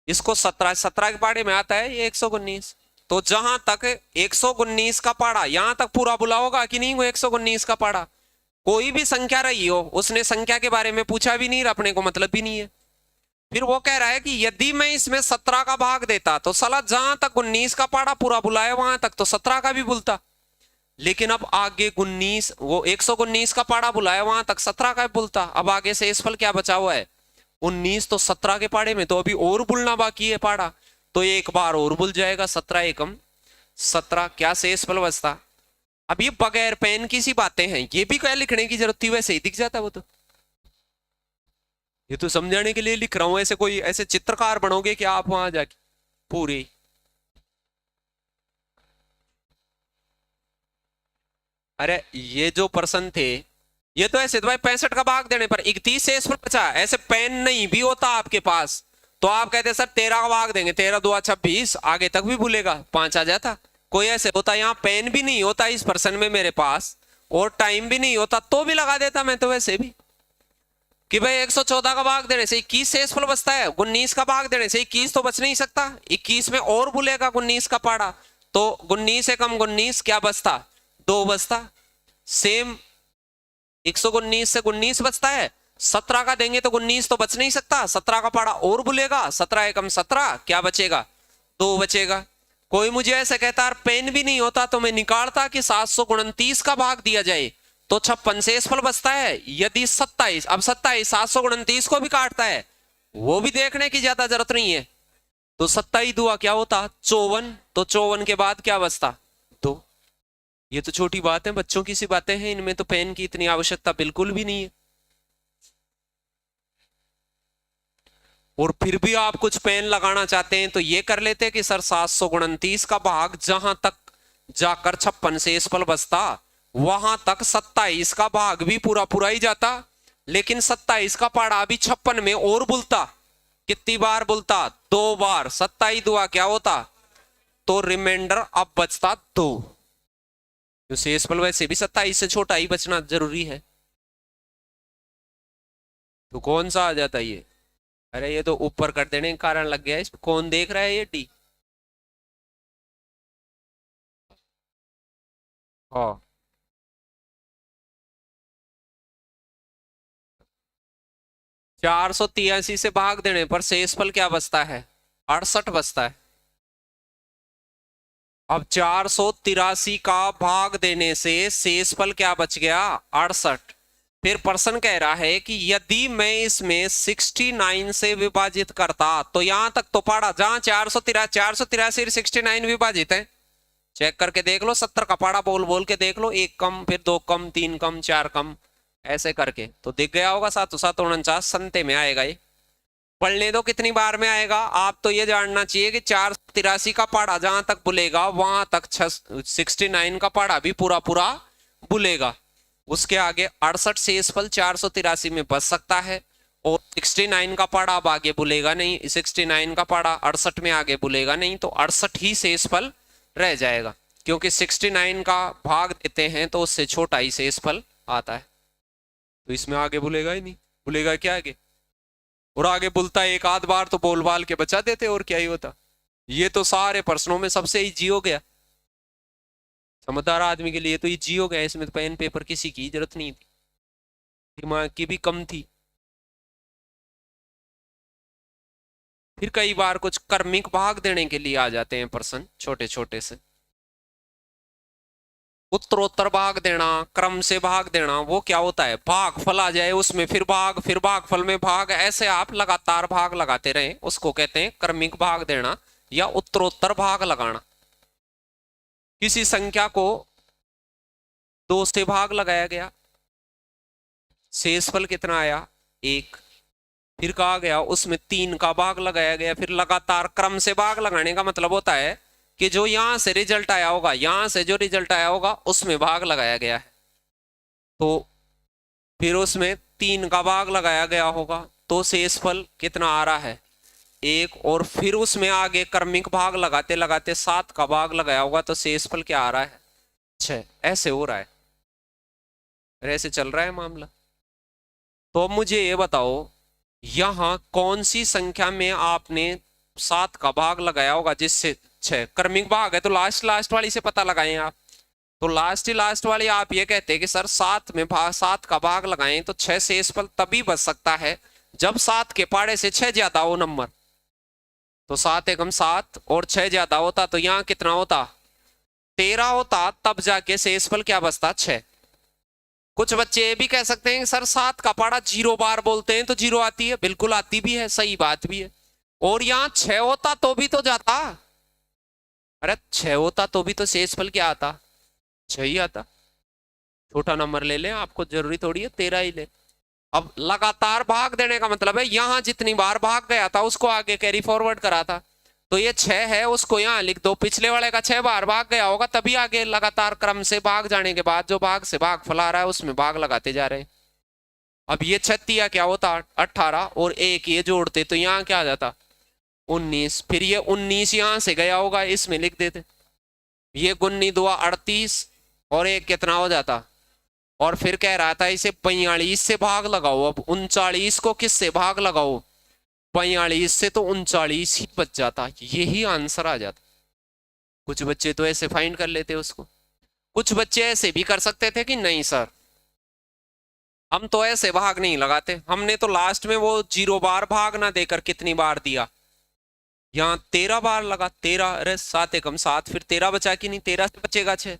इसको 17 के पाड़े में आता है ये 119, तो जहां तक 119 का पाड़ा यहां तक पूरा बुला होगा कि नहीं, वो 119 का पाड़ा कोई भी संख्या रही हो, उसने संख्या के बारे में पूछा भी नहीं, अपने को मतलब भी नहीं है। फिर वो कह रहा है कि यदि मैं इसमें 17 का भाग देता तो साला जहां तक 19 का पाड़ा पूरा बुलाया वहां तक तो 17 का भी बुलता, लेकिन अब आगे 19 वो 119 का पाड़ा बुलाया वहां तक 17 का भी बुलता, अब आगे से शेषफल क्या बचा हुआ है 19, तो 17 के पाड़े में तो अभी और बुलना बाकी है पाड़ा, तो एक बार और बुल जाएगा 17 एकम 17, क्या शेषफल बचता। अब ये बगैर पेन की सी बातें हैं, ये भी क्या लिखने की जरूरत थी, वैसे ही दिख जाता वो तो, ये तो समझाने के लिए लिख रहा हूं, ऐसे कोई ऐसे चित्रकार बनोगे कि आप वहां जाके पूरी। अरे ये जो पर्सन थे ये तो ऐसे तो भाई 65 का भाग देने पर 31 शेषफल बचा, ऐसे पेन नहीं भी होता आपके पास तो आप कहते सर 13 का भाग देंगे, 13 2 26, आगे तक भी भूलेगा 5 आ जाता, कोई ऐसे होता, यहाँ पेन भी नहीं होता इस पर्सन में मेरे पास और टाइम भी नहीं होता तो भी लगा देता मैं तो वैसे भी कि भाई 114 का भाग देने से 21 शेषफल बचता है, 19 का भाग देने से 21 तो बच नहीं सकता, 21 में और भूलेगा 19 का पाड़ा, तो 19 से कम 19 क्या बचता 2 बचता, सेम 119 से 19 बचता है, 17 का देंगे तो 19 तो बच नहीं सकता, 17 का पाड़ा और भूलेगा, 17 एकम 17 क्या बचेगा 2 बचेगा। कोई मुझे ऐसा कहता है पेन भी नहीं होता तो मैं निकालता कि 729 का भाग दिया जाए तो 56 शेषफल बचता है, यदि 27, अब 27 729 को भी काटता है वो भी देखने की ज्यादा जरूरत नहीं है, तो 27 दुआ क्या होता 54, तो 54 के बाद क्या बचता 2। ये तो छोटी बात है, बच्चों की सी बातें हैं, इनमें तो पेन की इतनी आवश्यकता बिल्कुल भी नहीं है। और फिर भी आप कुछ पेन लगाना चाहते हैं तो ये कर लेते कि सर 729 का भाग जहां तक जाकर 56 से शेषफल बचता वहां तक 27 का भाग भी पूरा पूरा ही जाता, लेकिन 27 का पाड़ा भी 56 में और बुलता। कितनी बार बुलता? 2 बार। 27 दुआ क्या होता? तो रिमाइंडर अब बचता 2। तो शेषफल वैसे भी 27 से छोटा ही बचना जरूरी है, तो कौन सा आ जाता ये? अरे ये तो ऊपर कर देने के कारण लग गया है। कौन देख रहा है ये डी? हाँ, 483 से भाग देने पर शेषफल क्या बचता है? 68 बचता है। अब 483 का भाग देने से शेषफल क्या बच गया? 68। फिर प्रश्न कह रहा है कि यदि मैं इसमें 69 से विभाजित करता, तो यहां तक तो पढ़ा जहां 483 69 विभाजित है। चेक करके देख लो, 70 का पाड़ा बोल बोल के देख लो, 1 कम, फिर 2 कम, 3 कम, 4 कम, ऐसे करके तो दिख गया होगा। 7 7 49 संते में आएगा ये। पढ़ने दो कितनी बार में आएगा। आप तो ये जानना चाहिए कि 483 का पाड़ा जहां तक बुलेगा वहां तक 69 का पाड़ा भी पूरा पूरा बुलेगा। उसके आगे 68 शेषफल 483 में बच सकता है, और 69 का पाड़ा अब आगे बुलेगा नहीं। 69 का पाड़ा 68 में आगे बुलेगा नहीं, तो 68 ही शेषफल रह जाएगा, क्योंकि 69 का भाग देते हैं तो उससे छोटा ही शेषफल आता है। तो इसमें आगे बुलेगा ही नहीं। बुलेगा क्या आगे? और आगे बुलता एक आध बार तो बोल बाल के बचा देते, और क्या ही होता। ये तो सारे प्रश्नों में सबसे इजी हो गया। समझदार आदमी के लिए तो इजी हो गया। इसमें तो पेन पेपर किसी की जरूरत नहीं थी, दिमाग की भी कम थी। फिर कई बार कुछ क्रमिक भाग देने के लिए आ जाते हैं प्रश्न, छोटे छोटे से। उत्तरोत्तर भाग देना, क्रम से भाग देना, वो क्या होता है? भागफल आ जाए उसमें, फिर भागफल में भाग, ऐसे आप लगातार भाग लगाते रहें, उसको कहते हैं क्रमिक भाग देना या उत्तरोत्तर भाग लगाना। किसी संख्या को 2 से भाग लगाया गया, शेषफल कितना आया? 1। फिर कहा गया उसमें 3 का भाग लगाया गया। फिर लगातार क्रम से भाग लगाने का मतलब होता है कि जो यहां से रिजल्ट आया होगा, यहां से जो रिजल्ट आया होगा उसमें भाग लगाया गया है, तो फिर उसमें 3 का भाग लगाया गया होगा, तो शेषफल कितना आ रहा है? 1। और फिर उसमें आगे क्रमिक भाग लगाते लगाते 7 का भाग लगाया होगा, तो शेषफल क्या आ रहा है? 6। ऐसे हो रहा है, ऐसे चल रहा है मामला। तो अब मुझे ये बताओ, यहां कौन सी संख्या में आपने 7 का भाग लगाया होगा जिससे 6? क्रमिक भाग है तो लास्ट वाली से पता लगाएं आप। तो लास्ट वाली आप ये कहते हैं कि सर 7 का भाग लगाएं तो 6 शेषफल तभी बच सकता है जब 7 के पाड़े से 6 ज्यादा हो नंबर। तो 7 एकम 7 और 6 ज्यादा होता तो यहां कितना होता? 13 होता, तब जाके शेषफल क्या बचता? 6। कुछ बच्चे ये भी कह सकते हैं कि सर 7 का पाड़ा 0 बार बोलते हैं तो 0 आती है। बिल्कुल आती भी है, सही बात भी है। और यहां 6 होता तो भी तो जाता। अरे 6 होता तो भी तो शेषफल क्या आता? 6 ही आता। छोटा नंबर ले लें, आपको जरूरी थोड़ी है 13 ही ले। अब लगातार भाग देने का मतलब है यहां जितनी बार भाग गया था उसको आगे कैरी फॉरवर्ड करा था, तो ये 6 है, उसको यहां लिख दो। पिछले वाले का 6 बार भाग गया होगा, तभी आगे लगातार क्रम से भाग जाने के बाद जो भाग से भाग फला रहा है उसमें भाग लगाते जा रहे हैं। अब ये 36 क्या होता? 18 और 1 ये जोड़ते तो यहाँ क्या आ जाता? 19। फिर ये 19 यहां से गया होगा, इसमें लिख देते। ये 19 दुआ 38 और 1 कितना हो जाता? और फिर कह रहा था इसे 45 से भाग लगाओ। अब 39 को किस से भाग लगाओ? 45 से, तो 39 ही बच जाता, यही आंसर आ जाता। कुछ बच्चे तो ऐसे फाइंड कर लेते उसको। कुछ बच्चे ऐसे भी कर सकते थे कि नहीं सर हम तो ऐसे भाग नहीं लगाते, हमने तो लास्ट में वो 0 बार भाग ना देकर कितनी बार दिया, यहाँ 13 बार लगा। 13, अरे 7 एकम 7, फिर 13 बचा कि नहीं? 13 से बचेगा 6।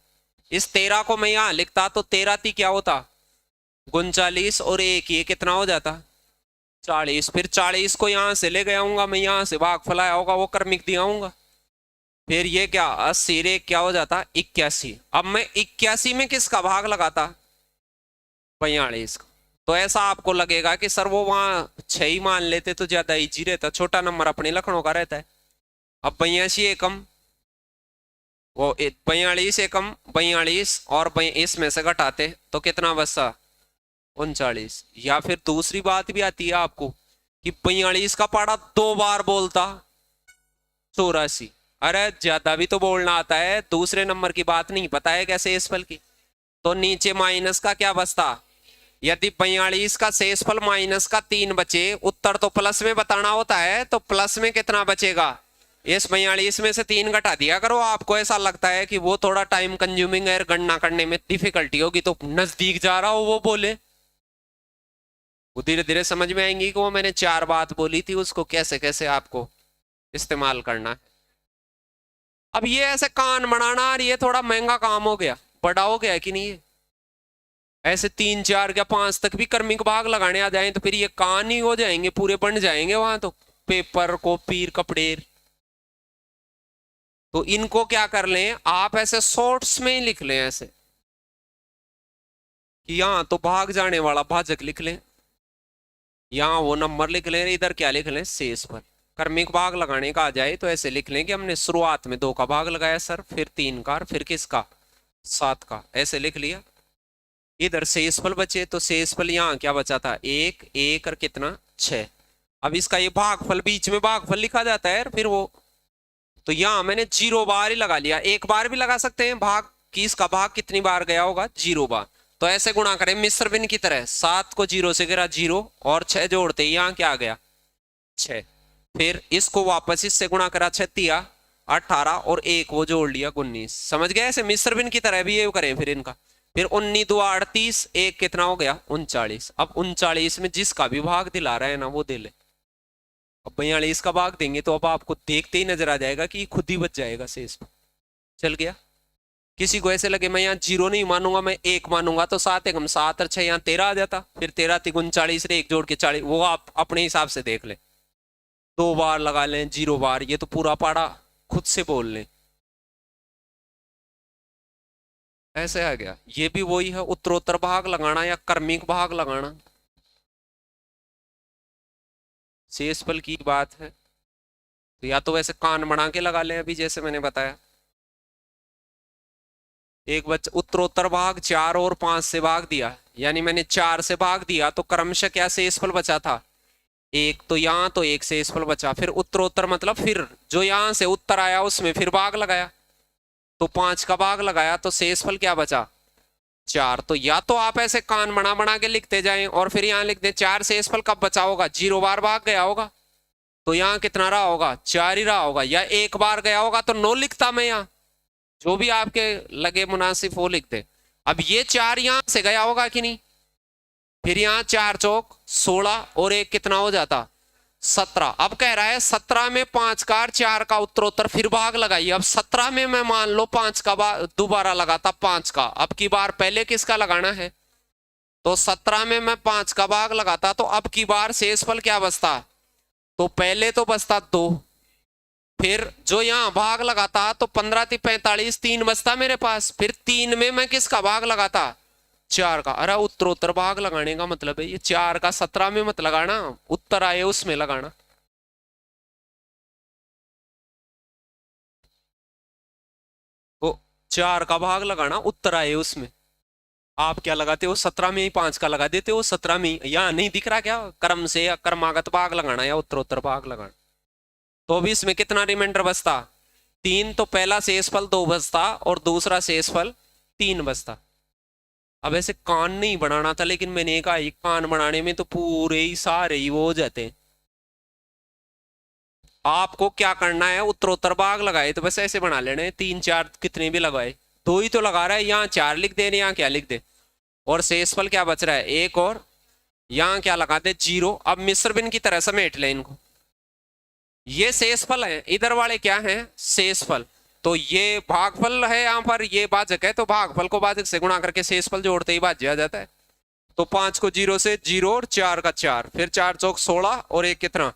इस 13 को मैं यहाँ लिखता तो 13 थी क्या होता? 39 और 1 ये कितना हो जाता? 40। फिर 40 को यहां से ले गया हूँ मैं, यहां से भाग फलाया होगा वो क्रमिक दिया हूँ। फिर ये क्या 80 रे क्या हो जाता? 81। अब मैं 81 में किसका भाग लगाता? 45 का। तो ऐसा आपको लगेगा कि सर वो वहां 6 ही मान लेते तो ज्यादा इजी रहता, छोटा नंबर अपने लखनऊ का रहता है। अब 82 एकम, वो 42 एकम 42 और इसमें से घटाते तो कितना बचा? 39। या फिर दूसरी बात भी आती है आपको कि 42 का पाड़ा 2 बार बोलता 84। अरे ज्यादा भी तो बोलना आता है, दूसरे नंबर की बात नहीं पता है कैसे शेषफल की। तो नीचे माइनस का क्या बचता? यदि 42 का शेषफल माइनस का 3 बचे, उत्तर तो प्लस में बताना होता है, तो प्लस में कितना बचेगा? इस 42 में से 3 घटा दिया करो। आपको ऐसा लगता है कि वो थोड़ा टाइम कंज्यूमिंग है, गणना करने में डिफिकल्टी होगी, तो नजदीक जा रहा हो वो बोले, वो धीरे धीरे समझ में आएंगी कि वो मैंने 4 बात बोली थी, उसको कैसे कैसे आपको इस्तेमाल करना है। अब ये ऐसे कान बनाना, और ये थोड़ा महंगा काम हो गया, बड़ा हो गया कि नहीं? ऐसे 3 4 या 5 तक भी क्रमिक भाग लगाने आ जाए तो फिर ये कान ही हो जाएंगे, पूरे बन जाएंगे वहां तो, पेपर कॉपी कपड़े। तो इनको क्या कर लें आप, ऐसे शॉर्ट्स में ही लिख लें, ऐसे कि यहां तो भाग जाने वाला भाजक लिख लें, यहां वो नंबर लिख लें, इधर क्या लिख लें? शेषफल। क्रमिक भाग लगाने का आ जाए तो ऐसे लिख लें कि हमने शुरुआत में 2 का भाग लगाया सर, फिर 3 का, फिर किसका? 7 का, ऐसे लिख लिया। इधर शेषफल बचे तो शेषफल यहाँ क्या बचा था? 1 1 और कितना? 6। अब इसका ये भागफल, बीच में भागफल लिखा जाता है फिर वो, तो यहाँ मैंने 0 बार ही लगा लिया। 1 बार भी लगा सकते हैं भाग की, इसका भाग कितनी बार गया होगा? 0 बार। तो ऐसे गुणा करें मिश्र भिन्न की तरह, 7 को 0 से गिरा 0 और 6 जोड़ते यहाँ क्या आ गया? 6। फिर इसको वापस इससे गुणा करा, 6 तिया 18 और 1 वो जोड़ लिया 19। समझ गए? ऐसे मिश्र भिन्न की तरह भी ये करें फिर इनका। फिर 19 2 38, 1 कितना हो गया? 39। अब 39 में जिसका भी भाग दिला रहा है ना वो दे ले। अब 42 का भाग देंगे तो अब आपको देखते ही नजर आ जाएगा कि खुद ही बच जाएगा शेष। चल गया? किसी को ऐसे लगे मैं यहाँ 0 नहीं मानूंगा, मैं 1 मानूंगा, तो 7 एकम 7 और 6 यहाँ 13 आ जाता, फिर 13 3 39 रे 1 जोड़ के 40। वो आप अपने हिसाब से देख लें, 2 बार लगा लें, 0 बार, ये तो पूरा पाड़ा खुद से बोल लें। ऐसे आ गया। ये भी वही है, उत्तरोत्तर भाग लगाना या क्रमिक भाग लगाना, शेषफल की बात है। तो या तो वैसे कान बना के लगा लें अभी जैसे मैंने बताया। एक बच्चा उत्तरोत्तर भाग 4 और 5 से भाग दिया, यानी मैंने 4 से भाग दिया तो क्रमशः क्या शेषफल बचा था? 1। तो यहाँ तो 1 शेषफल बचा। फिर उत्तरोत्तर मतलब फिर जो यहाँ से उत्तर आया उसमें फिर भाग लगाया, तो 5 का भाग लगाया तो शेषफल क्या बचा? 4। तो या तो आप ऐसे कान बना बना के लिखते जाएं और फिर यहाँ लिख दें 4 शेषफल कब बचा होगा? 0 बार भाग गया होगा, तो यहाँ कितना रहा होगा? 4 ही रहा होगा। या 1 बार गया होगा तो 9 लिखता मैं, यहाँ जो भी आपके लगे मुनासिब वो लिख दे। अब ये 4 यहां से गया होगा कि नहीं? फिर यहाँ 4 चौक 16 और 1 कितना हो जाता? 17। अब कह रहा है 17 में 5 का 4 का उत्तरोत्तर फिर भाग लगाइए। अब 17 में मैं मान लो 5 का दोबारा लगाता 5 का, अब की बार पहले किसका लगाना है? तो 17 में मैं 5 का भाग लगाता तो अब की बार शेषफल क्या बचता? तो पहले तो बचता 2, फिर जो यहाँ भाग लगाता तो 15 3 45, 3 बचता मेरे पास। फिर 3 में मैं किसका भाग लगाता? 4 का। अरे उत्तरोत्तर भाग लगाने का मतलब है ये 4 का 17 में मत लगाना, उत्तर आए उसमें लगाना। वो 4 का भाग लगाना, उत्तर आए उसमें। आप क्या लगाते हो? 17 में ही 5 का लगा देते हो, 17 में ही। यहाँ नहीं दिख रहा क्या? क्रम से या क्रमागत भाग लगाना या उत्तरोत्तर भाग लगाना। तो अभी इसमें कितना रिमाइंडर बचता? 3। तो पहला शेषफल 2 बचता और दूसरा शेषफल 3 बचता। अब ऐसे कान नहीं बनाना था, लेकिन मैंने कहा कान बनाने में तो पूरे ही सारे ही वो हो जाते हैं। आपको क्या करना है? उत्तरोत्तर भाग लगाए तो बस ऐसे बना लेने, 3 4 कितने भी लगाए, 2 ही तो लगा रहा है, यहाँ 4 लिख दे, यहाँ क्या लिख दे, और शेषफल क्या बच रहा है? 1, और यहाँ क्या लगा दे? 0। अब मिश्र भिन्न की तरह समेट ले इनको। ये शेषफल है, इधर वाले क्या है? शेषफल। तो ये भागफल है, यहाँ पर ये भाजक है, तो भागफल को भाजक से गुणा करके शेषफल जोड़ते ही भाज्य आ जाता है। तो 5 को 0 से 0 और 4 का 4, फिर 4 चौक 16 और 1 कितना?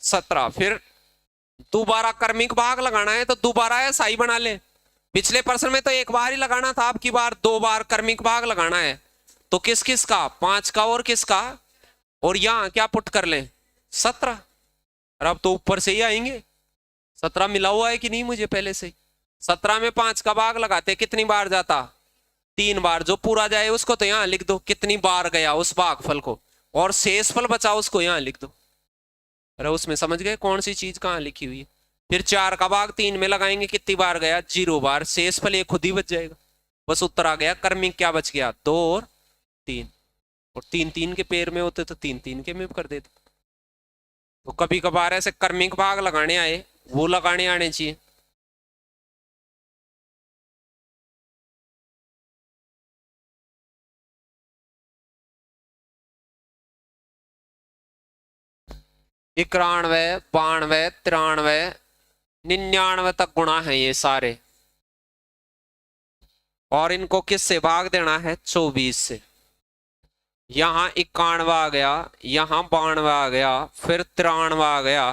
17। फिर दोबारा क्रमिक भाग लगाना है तो दोबारा ऐसा ही बना ले। पिछले प्रश्न में तो 1 बार ही लगाना था, अब की बार 2 बार क्रमिक भाग लगाना है। तो किस किस का, 5 का और किसका, और यहां क्या पुट कर लें, 17। और अब तो ऊपर से ही आएंगे, 17 मिला हुआ है कि नहीं मुझे पहले से ही। 17 में 5 का भाग लगाते कितनी बार जाता, 3 बार। जो पूरा जाए उसको तो यहां लिख दो कितनी बार गया उस भागफल को, और शेष फल बचा उसको यहां लिख दो। अरे उसमें समझ गए कौन सी चीज कहां लिखी हुई है। फिर 4 का भाग 3 में लगाएंगे कितनी बार गया, 0 बार। शेष फल ये खुद ही बच जाएगा। बस उत्तर आ गया। क्रमिक क्या बच गया, 2 और 3। और 3 3 के पेड़ में होते तो 3 3 के में कर देते। तो कभी कभार ऐसे क्रमिक भाग लगाने आए, वो लगाने आने चाहिए। इक्यानवे, 92, 93, 99 तक गुणा है ये सारे, और इनको किससे भाग देना है, 24 से। यहां 91 आ गया, यहां 92 आ गया, फिर 93 आ गया।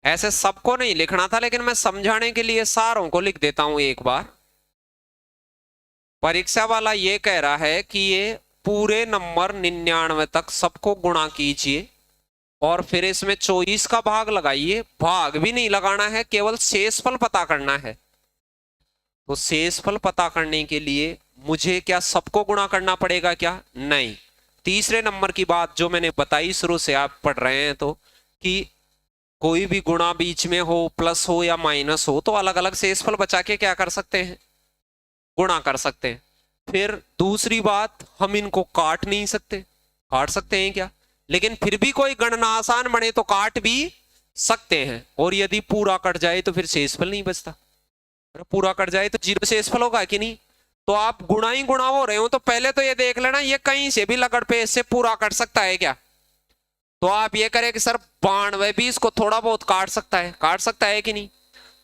ऐसे सबको नहीं लिखना था, लेकिन मैं समझाने के लिए सारों को लिख देता हूं एक बार। परीक्षा वाला ये कह रहा है कि ये पूरे नंबर 99 तक सबको गुणा कीजिए, और फिर इसमें 24 का भाग लगाइए। भाग भी नहीं लगाना है, केवल शेषफल पता करना है। तो शेषफल पता करने के लिए मुझे क्या सबको गुणा करना पड़ेगा क्या, नहीं। तीसरे नंबर की बात जो मैंने बताई शुरू से, आप पढ़ रहे हैं तो, कि कोई भी गुणा बीच में हो, प्लस हो या माइनस हो, तो अलग अलग शेषफल बचा के क्या कर सकते हैं, गुणा कर सकते हैं। फिर दूसरी बात, हम इनको काट नहीं सकते। काट सकते हैं क्या, लेकिन फिर भी कोई गणना आसान बने तो काट भी सकते हैं। और यदि पूरा कट जाए तो फिर शेषफल नहीं बचता। पूरा कट जाए तो 0 शेषफल होगा कि नहीं। तो आप गुणा ही गुणा हो रहे हो तो पहले तो ये देख लेना, ये कहीं से भी लगड़ पे इससे पूरा कट सकता है क्या। तो आप ये करें कि सर 92 भी इसको थोड़ा बहुत काट सकता है, काट सकता है कि नहीं।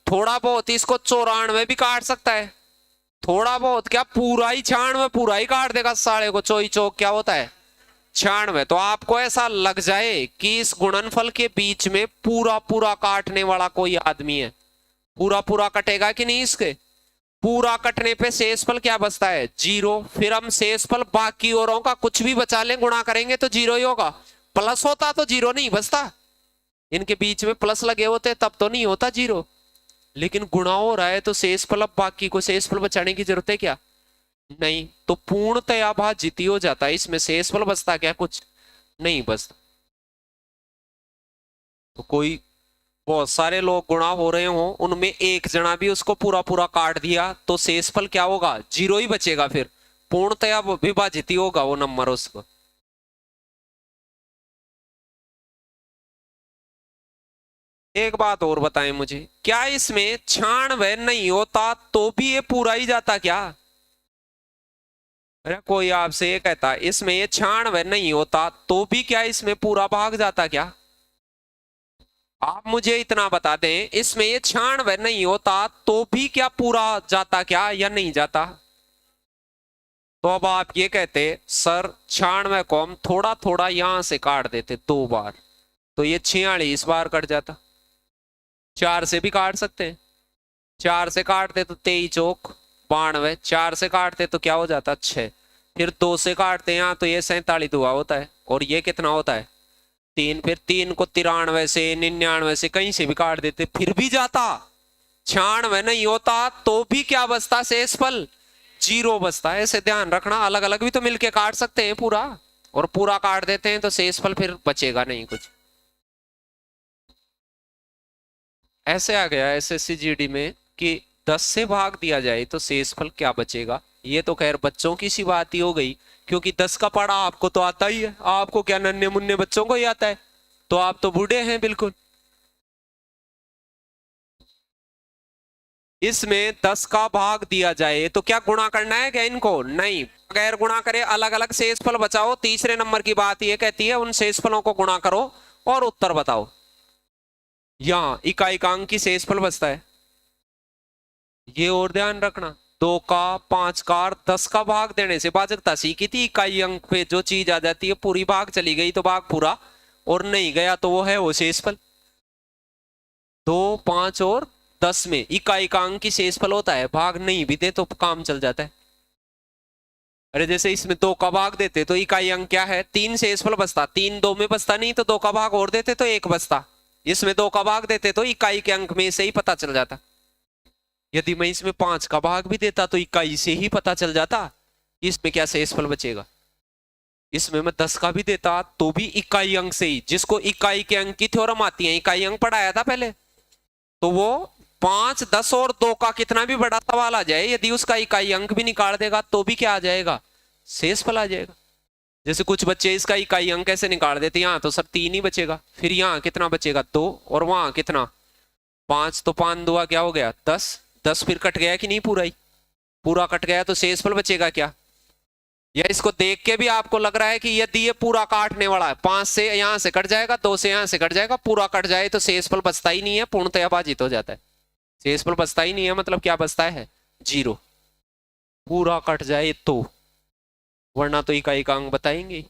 थोड़ा बहुत इसको 94 भी काट सकता है, थोड़ा बहुत क्या, पूरा ही 96 पूरा ही काट देगा साले को। चौई चौक क्या होता है, 96। तो आपको ऐसा लग जाए कि इस गुणनफल के बीच में पूरा पूरा काटने वाला कोई आदमी है, पूरा पूरा कटेगा कि नहीं। इसके पूरा कटने पे शेषफल क्या बचता है, 0। फिर हम शेषफल बाकी औरों का कुछ भी बचा लें, गुणा करेंगे तो 0 ही होगा। प्लस होता तो 0 नहीं बचता, इनके बीच में प्लस लगे होते तब तो नहीं होता 0। लेकिन गुणा हो रहा है तो शेषफल, अब बाकी को शेषफल बचाने की जरूरत है क्या, नहीं। तो पूर्णतया भाजित हो जाता है, इसमें शेषफल बचता क्या, कुछ नहीं बचता। तो कोई बहुत सारे लोग गुणा हो रहे हो, उनमें एक जना भी उसको पूरा पूरा काट दिया तो शेषफल क्या होगा, 0 ही बचेगा। फिर पूर्णतया विभाजित ही होगा वो नंबर उसको। एक बात और बताएं मुझे, क्या इसमें 96 नहीं होता तो भी ये पूरा ही जाता क्या। अरे कोई आपसे ये कहता इसमें ये 96 नहीं होता तो भी क्या इसमें पूरा भाग जाता क्या। आप मुझे इतना बता दें, इसमें ये 96 नहीं होता तो भी क्या पूरा जाता क्या या नहीं जाता। तो अब आप ये कहते सर 96 को हम थोड़ा थोड़ा यहां से काट देते 2 बार, तो ये 46 बार कट जाता। 4 से भी काट सकते हैं, 4 से काटते तो 23 चौक 92, 4 से काटते तो क्या हो जाता 6। फिर 2 से काटते हैं यहाँ तो ये 47 दुआ होता है, और ये कितना होता है 3। फिर 3 को 93 से 99 से कहीं से भी काट देते फिर भी जाता। 96 नहीं होता तो भी क्या बचता, शेषफल 0 बचता है। ऐसे ध्यान रखना, अलग अलग भी तो मिलके काट सकते हैं पूरा, और पूरा काट देते हैं तो शेषफल फिर बचेगा नहीं कुछ। ऐसे आ गया एसएससी जीडी में कि 10 से भाग दिया जाए तो शेषफल क्या बचेगा। ये तो खैर बच्चों की सी बात ही हो गई, क्योंकि 10 का पढ़ा आपको तो आता ही है। आपको क्या, नन्हे मुन्ने बच्चों को ही आता है, तो आप तो बूढ़े हैं बिल्कुल। इसमें 10 का भाग दिया जाए तो क्या गुणा करना है क्या इनको, नहीं। बगैर गुणा करे अलग अलग शेषफल बचाओ। तीसरे नंबर की बात ये कहती है उन शेषफलों को गुणा करो और उत्तर बताओ। यहां इकाइकांक की शेषफल बचता है, ये और ध्यान रखना। 2 का, 5 का और 10 का भाग देने से भाजकता सीखी थी। इकाई अंक पे जो चीज आ जाती है, पूरी भाग चली गई तो भाग पूरा, और नहीं गया तो वो है वो शेषफल। 2, 5 और 10 में इकाइकांक की शेषफल होता है, भाग नहीं भी दे तो काम चल जाता है। अरे जैसे इसमें 2 का भाग देते तो इकाई अंक क्या है, 3 शेषफल बचता, 3 2 में बचता नहीं, तो 2 का भाग और देते तो 1 बचता। इसमें 2 का भाग देते तो इकाई के अंक में से ही पता चल जाता। यदि मैं इसमें 5 का भाग भी देता तो इकाई से ही पता चल जाता इसमें क्या शेषफल बचेगा। इसमें मैं 10 का भी देता तो भी इकाई अंक से ही, जिसको इकाई के अंक की थ्योरम आती है, इकाई अंक पढ़ाया था पहले, तो वो 5 10 और 2 का कितना भी बड़ा सवाल आ जाए, यदि उसका इकाई अंक भी निकाल देगा तो भी क्या आ जाएगा, शेषफल आ जाएगा। जैसे कुछ बच्चे इसका इकाई अंक कैसे निकाल देते, यहाँ तो सर 3 ही बचेगा, फिर यहाँ कितना बचेगा 2, और वहां कितना 5, तो 5 2 क्या हो गया 10, 10 फिर कट गया कि नहीं, पूरा ही पूरा कट गया, तो शेषफल बचेगा क्या। या इसको देख के भी आपको लग रहा है कि यदि ये पूरा काटने वाला है, 5 से यहां से कट जाएगा, 2 से यहां से कट जाएगा, पूरा कट जाए तो शेषफल बचता ही नहीं है, पूर्णतया बाधित हो जाता है। शेषफल बचता ही नहीं है मतलब क्या बचता है, 0, पूरा कट जाए तो, वरना तो इकाई का अंक बताएंगे।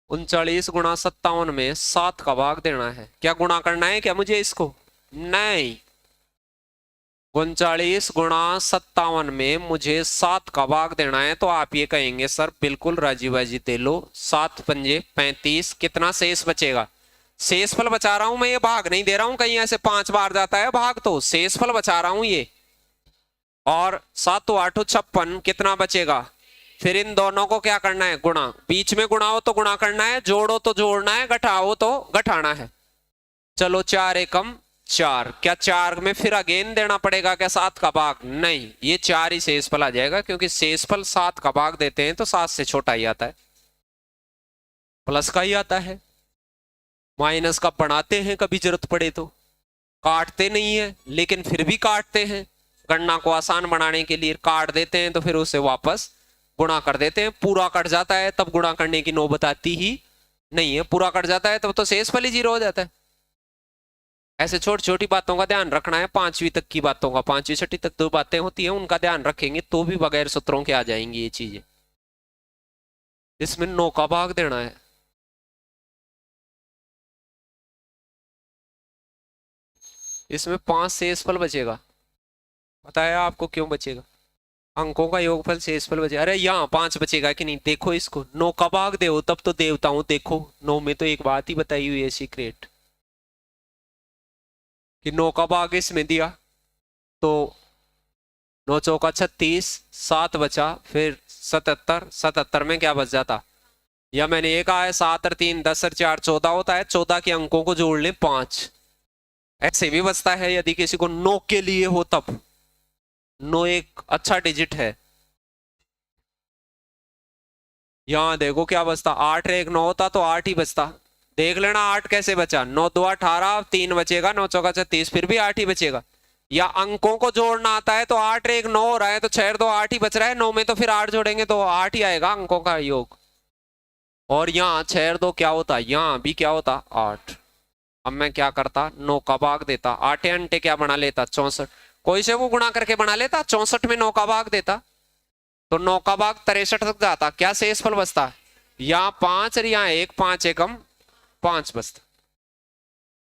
39 गुणा 57 में 7 का भाग देना है, क्या गुणा करना है क्या मुझे इसको, नहीं, 39 गुणा 57 में मुझे 7 का भाग देना है, तो आप ये कहेंगे सर बिल्कुल राजी बाजी दे लो, 7 पंजे 35, कितना शेष बचेगा, शेषफल बचा रहा हूं मैं, ये भाग नहीं दे रहा हूं, कहीं ऐसे 5 बार जाता है भाग, तो शेषफल बचा रहा हूं ये, और 7 8 56 कितना बचेगा, फिर इन दोनों को क्या करना है, गुणा, बीच में गुणा हो तो गुणा करना है, जोड़ो तो जोड़ना है, घटाओ तो घटाना है। चलो 4 एकम 4, क्या 4 में फिर अगेन देना पड़ेगा क्या 7 का भाग, नहीं, ये 4 ही शेषफल आ जाएगा, क्योंकि शेषफल 7 का भाग देते हैं तो 7 से छोटा ही आता है, प्लस का ही आता है। माइनस का बनाते हैं कभी जरूरत पड़े तो, काटते नहीं है लेकिन फिर भी काटते हैं, गणना को आसान बनाने के लिए काट देते हैं, तो फिर उसे वापस गुणा कर देते हैं, पूरा कट जाता है तब गुणा करने की नौबत आती ही नहीं है, पूरा कट जाता है तब तो शेषफल ही 0 हो जाता है। ऐसे छोटी छोटी बातों का ध्यान रखना है, 5वीं तक की बातों का, 5वीं 6वीं तक 2 बातें होती हैं उनका ध्यान रखेंगे तो भी बगैर सूत्रों के आ जाएंगी ये चीजें। इसमें 9 का भाग देना है, इसमें 5 शेषफल बचेगा, बताया आपको क्यों बचेगा, अंकों का योगफल शेषफल बचेगा। अरे यहाँ 5 बचेगा कि नहीं, देखो इसको, 9 का भाग दो तब तो देवता हूं, देखो 9 में तो एक बात ही बताई हुई है सीक्रेट, कि 9 का भाग इसमें दिया तो 9 चौका 36, 7 बचा, फिर 77, 77 में क्या बच जाता, या मैंने ये कहा है 7 और 3 10 और 4 14 होता है, 14 के अंकों को जोड़ लें 5, ऐसे भी बचता है यदि किसी को 9 के लिए हो तब, 9 एक अच्छा डिजिट है। यहां देखो क्या बचता, 8 1 9 होता तो 8 ही बचता, देख लेना 8 कैसे बचा, 9 2 18, 3 बचेगा, 9 चौका 36, फिर भी 8 ही बचेगा। या अंकों को जोड़ना आता है तो 8 1 9 हो रहा है तो 6 2 8 ही बच रहा है, 9 में तो फिर 8 जोड़ेंगे तो 8 ही आएगा अंकों का योग। और यहाँ 6 2 क्या होता, यहाँ भी क्या होता 8। अब मैं क्या करता, 9 का भाग देता, 8 अंटे क्या बना लेता 64, कोई से वो गुणा करके बना लेता, 64 में 9 का भाग देता तो 9 का भाग 63 तक जाता, क्या शेषफल बचता, यहाँ 5 और यहाँ 1, 5 एकम 5 बचता,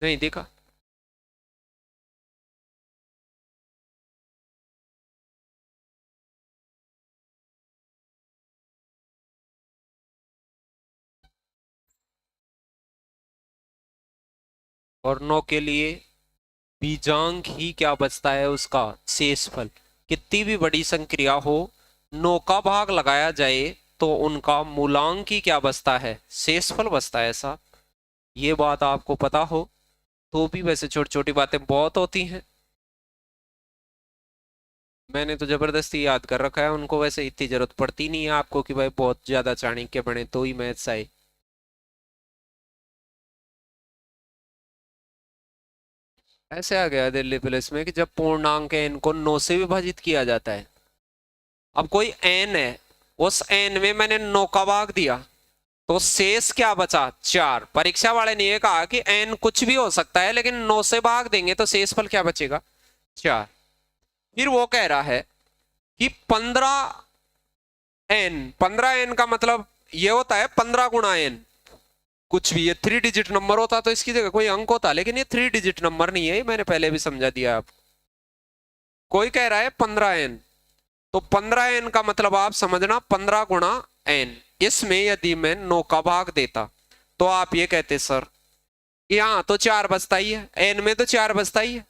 नहीं देखा। और 9 के लिए बीजांक ही क्या बचता है उसका शेषफल, कितनी भी बड़ी संक्रिया हो 9 का भाग लगाया जाए तो उनका मूलांक ही क्या बचता है, शेषफल बचता है। ऐसा ये बात आपको पता हो तो भी वैसे छोटी छोटी बातें बहुत होती हैं, मैंने तो जबरदस्ती याद कर रखा है उनको, वैसे इतनी जरूरत पड़ती नहीं है आपको कि भाई बहुत ज्यादा चाणक्य बने तो ही मैथ्स आए। ऐसे आ गया दिल्ली पुलिस में कि जब पूर्णांक है इनको 9 से विभाजित किया जाता है, अब कोई एन है, उस एन में मैंने 9 का भाग दिया तो शेष क्या बचा 4, परीक्षा वाले ने ये कहा कि एन कुछ भी हो सकता है लेकिन 9 से भाग देंगे तो शेषफल क्या बचेगा 4। फिर वो कह रहा है कि 15n का मतलब ये होता है 15 गुणा n, कुछ भी, ये 3 डिजिट नंबर होता तो इसकी जगह कोई अंक होता, लेकिन ये 3 डिजिट नंबर नहीं है, मैंने पहले भी समझा दिया आपको। कोई कह रहा है 15n, तो 15n का मतलब आप समझना 15 गुणा n। इसमें यदि मैं 9 का भाग देता तो आप ये कहते सर यहाँ तो 4 बचता ही है, n में तो 4 बचता ही है,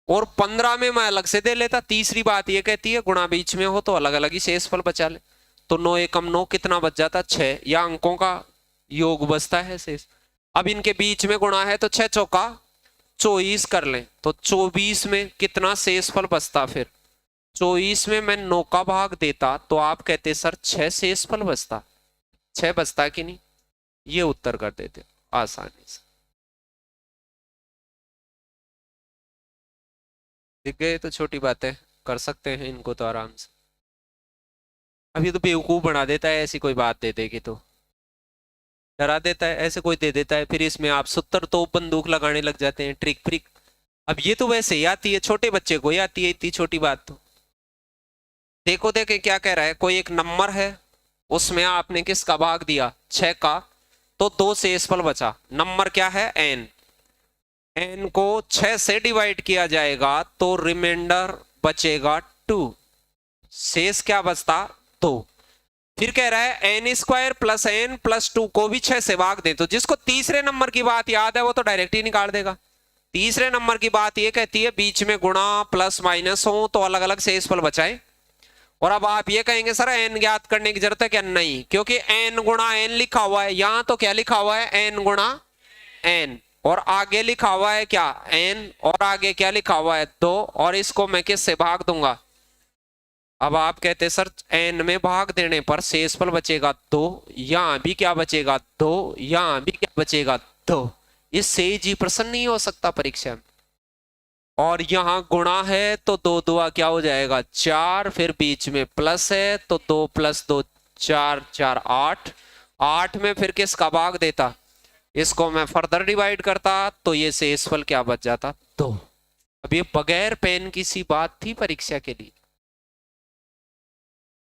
और 15 में मैं अलग से दे लेता। तीसरी बात ये कहती है गुणा बीच में हो तो अलग अलग ही शेषफल बचा ले। तो 9 एकम 9 कितना बच जाता 6, या अंकों का योग बचता है शेष। अब इनके बीच में गुणा है तो 6 चौका 24 कर लें, तो 24 में कितना शेषफल बचता। फिर 24 में मैं 9 का भाग देता तो आप कहते सर 6 शेषफल बचता। 6 बचता कि नहीं, ये उत्तर कर देते आसानी से। दिख गए तो छोटी बातें कर सकते हैं इनको तो आराम से। अब ये तो बेवकूफ बना देता है, ऐसी कोई बात दे देगी तो डरा देता है, ऐसे कोई दे देता है फिर इसमें आप 70 तो बंदूक लगाने लग जाते हैं, ट्रिक फ्रिक। अब ये तो वैसे ही आती है, छोटे बच्चे को ही आती है इतनी छोटी बात तो। देखो देखे क्या कह रहा है, कोई एक नंबर है उसमें आपने किसका भाग दिया 6 का, तो 2 शेषफल बचा। नंबर क्या है n, n को 6 से डिवाइड किया जाएगा तो रिमाइंडर बचेगा 2, शेष क्या बचता 2। फिर कह रहा है n square plus n plus 2 को भी 6 से भाग दे। तो जिसको तीसरे नंबर की बात याद है वो तो डायरेक्ट ही निकाल देगा। तीसरे नंबर की बात ये कहती है बीच में गुणा प्लस माइनस हो तो अलग अलग शेषफल बचाए। और अब आप ये कहेंगे सर n ज्ञात करने की जरूरत है क्या, नहीं, क्योंकि n गुणा n लिखा हुआ है। यहां तो क्या लिखा हुआ है n गुणा n, और आगे लिखा हुआ है क्या n, और आगे क्या लिखा हुआ है 2, और इसको मैं किससे भाग दूंगा। अब आप कहते सर n में भाग देने पर शेषफल बचेगा 2, यहां भी क्या बचेगा 2, यहां भी क्या बचेगा 2। इससे जी प्रश्न नहीं हो सकता परीक्षा में। और यहां गुणा है तो 2 दुआ क्या हो जाएगा 4, फिर बीच में प्लस है तो 2 प्लस 2 4 4 8, 8 में फिर किसका भाग देता, इसको मैं फर्दर डिवाइड करता तो ये शेषफल क्या बच जाता 2। अब ये बगैर पेन की सी बात थी परीक्षा के लिए,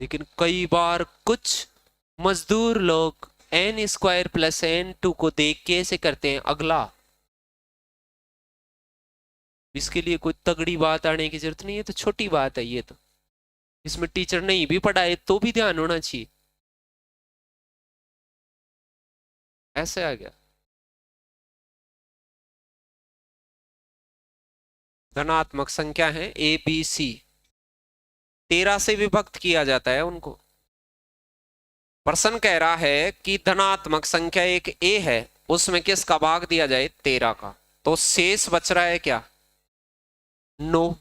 लेकिन कई बार कुछ मजदूर लोग n स्क्वायर प्लस n2 को देख के ऐसे करते हैं अगला। इसके लिए कोई तगड़ी बात आने की जरूरत नहीं है, तो छोटी बात है ये तो। इसमें टीचर नहीं भी पढ़ाए तो भी ध्यान होना चाहिए। ऐसे आ गया, धनात्मक संख्या है ए बी सी, 13 से विभक्त किया जाता है उनको। प्रश्न कह रहा है कि धनात्मक संख्या एक ए है, उसमें किसका भाग दिया जाए 13 का, तो शेष बच रहा है क्या 9।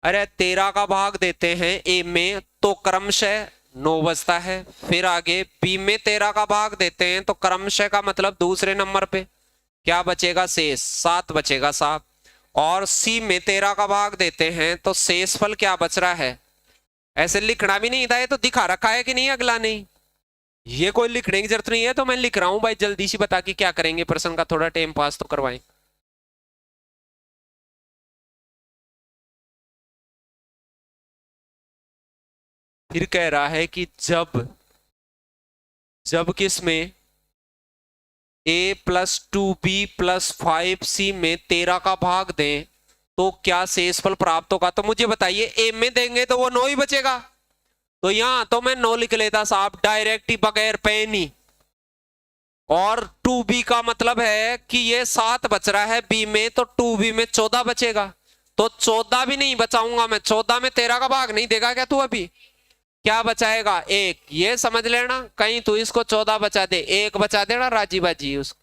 अरे 13 का भाग देते हैं ए में तो क्रमशः 9 बचता है। फिर आगे बी में 13 का भाग देते हैं तो क्रमशः का मतलब दूसरे नंबर पे क्या बचेगा शेष 7 बचेगा 7। और सी में 13 का भाग देते हैं तो शेषफल क्या बच रहा है। ऐसे लिखना भी नहीं था, ये तो दिखा रखा है कि नहीं अगला नहीं, ये कोई लिखने की जरूरत नहीं है, तो मैं लिख रहा हूं भाई जल्दी सी बता के क्या करेंगे, प्रश्न का थोड़ा टाइम पास तो करवाएं। फिर कह रहा है कि जब किसमें a plus 2b plus 5c में 13 का भाग दें तो क्या शेषफल प्राप्त होगा। तो मुझे बताइए a में देंगे तो वो 9 ही बचेगा, तो यहां तो मैं 9 लिख लेता साहब डायरेक्ट ही बगैर पेन ही। और 2b का मतलब है कि ये 7 बच रहा है b में, तो 2b में 14 बचेगा, तो 14 भी नहीं बचाऊंगा मैं, 14 में 13 का भाग नहीं देगा क्या तू, अभी क्या बचाएगा 1, ये समझ लेना। कहीं तू इसको 14 बचा दे, 1 बचा देना राजी बाजी उसको।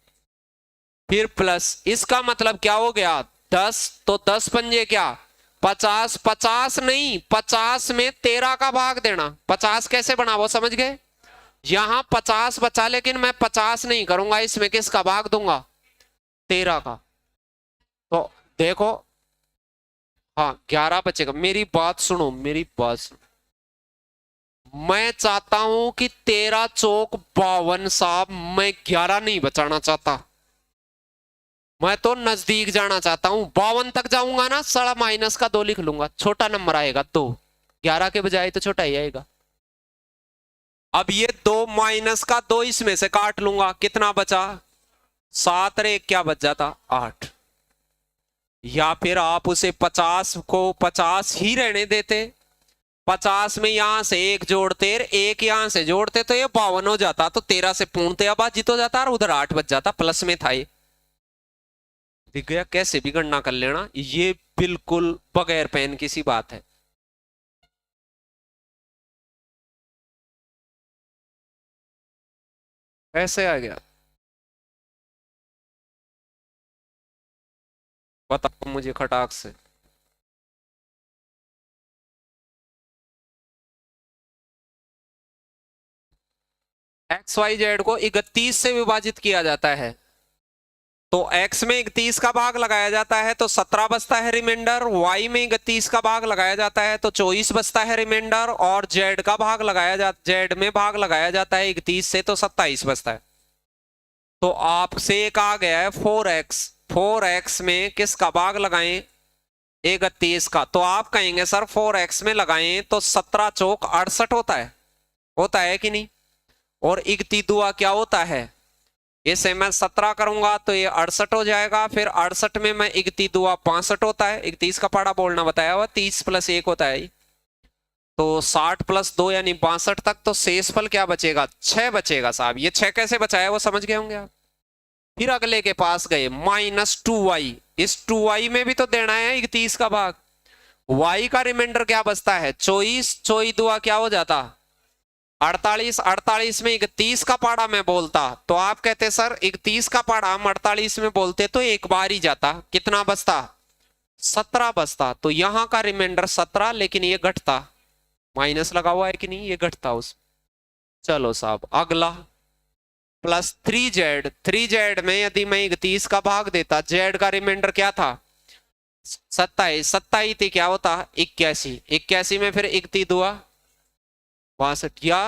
फिर प्लस, इसका मतलब क्या हो गया 10, तो 10 पंजे क्या 50, 50 नहीं 50 में 13 का भाग देना। 50 कैसे बना वो समझ गए, यहां 50 बचा लेकिन मैं 50 नहीं करूंगा, इसमें किसका भाग दूंगा 13 का। तो देखो हाँ 11 बचेगा। मेरी बात सुनो, मेरी बात सुनो, मैं चाहता हूं कि 13 चौक 52 साहब, मैं 11 नहीं बचाना चाहता, मैं तो नजदीक जाना चाहता हूं। 52 तक जाऊंगा ना, सारा माइनस का 2 लिख लूंगा, छोटा नंबर आएगा 2, 11 के बजाय तो छोटा ही आएगा। अब ये 2 माइनस का 2 इसमें से काट लूंगा, कितना बचा 7 रे क्या बच जाता 8। या फिर आप उसे 50 को 50 ही रहने देते, 50 में यहां से एक जोड़ते, एक यहां से जोड़ते तो ये 52 हो जाता, तो 13 से पूर्णतया बाजित हो जाता और उधर 8 बच जाता, प्लस में था ये। दिख गया, कैसे भी गणना कर लेना, ये बिल्कुल बगैर पेन की सी बात है। ऐसे आ गया, बताओ मुझे खटाक से। एक्स वाई जेड को 31 से विभाजित किया जाता है, तो x में 31 का भाग लगाया जाता है तो 17 बचता है रिमाइंडर, y में 31 का भाग लगाया जाता है तो 24 बचता है रिमाइंडर, और z का भाग लगाया जाता, z में भाग लगाया जाता है 31 से तो 27 बचता है। तो आपसे एक आ गया है 4x, 4x में किसका भाग लगाएं, 31 का, तो आप कहेंगे सर 4x में लगाएं तो 17 चौक 68 होता है कि नहीं, और 31 दुआ क्या होता है, इसे मैं 17 करूंगा तो ये 68 हो जाएगा, फिर 68 में मैं 31 दुआ 65 होता है, 31 का पाड़ा बोलना बताया हुआ, 30 + 1 होता है, तो 60 + 2 यानी 62 तक, तो शेषफल क्या बचेगा, 6 बचेगा साहब। ये 6 कैसे बचाया वो समझ गए होंगे आप। फिर अगले के पास गए, -2y, इस 2y में भी तो देना है 31 का भाग, y का रिमाइंडर क्या बचता है 24, 24 दुआ क्या हो जाता 48, 48 में 31 का पाड़ा मैं बोलता तो आप कहते सर 31 का पाड़ा हम 48 में बोलते तो एक बार ही जाता, कितना बचता 17 बचता, तो यहां का रिमाइंडर 17, लेकिन ये घटता, माइनस लगा हुआ है कि नहीं, ये घटता उस। चलो साहब अगला, +3z, 3z में यदि मैं 31 का भाग देता, z का रिमाइंडर क्या था 27, 27 थी क्या होता 81, 81 में फिर 31 दुआ 62, या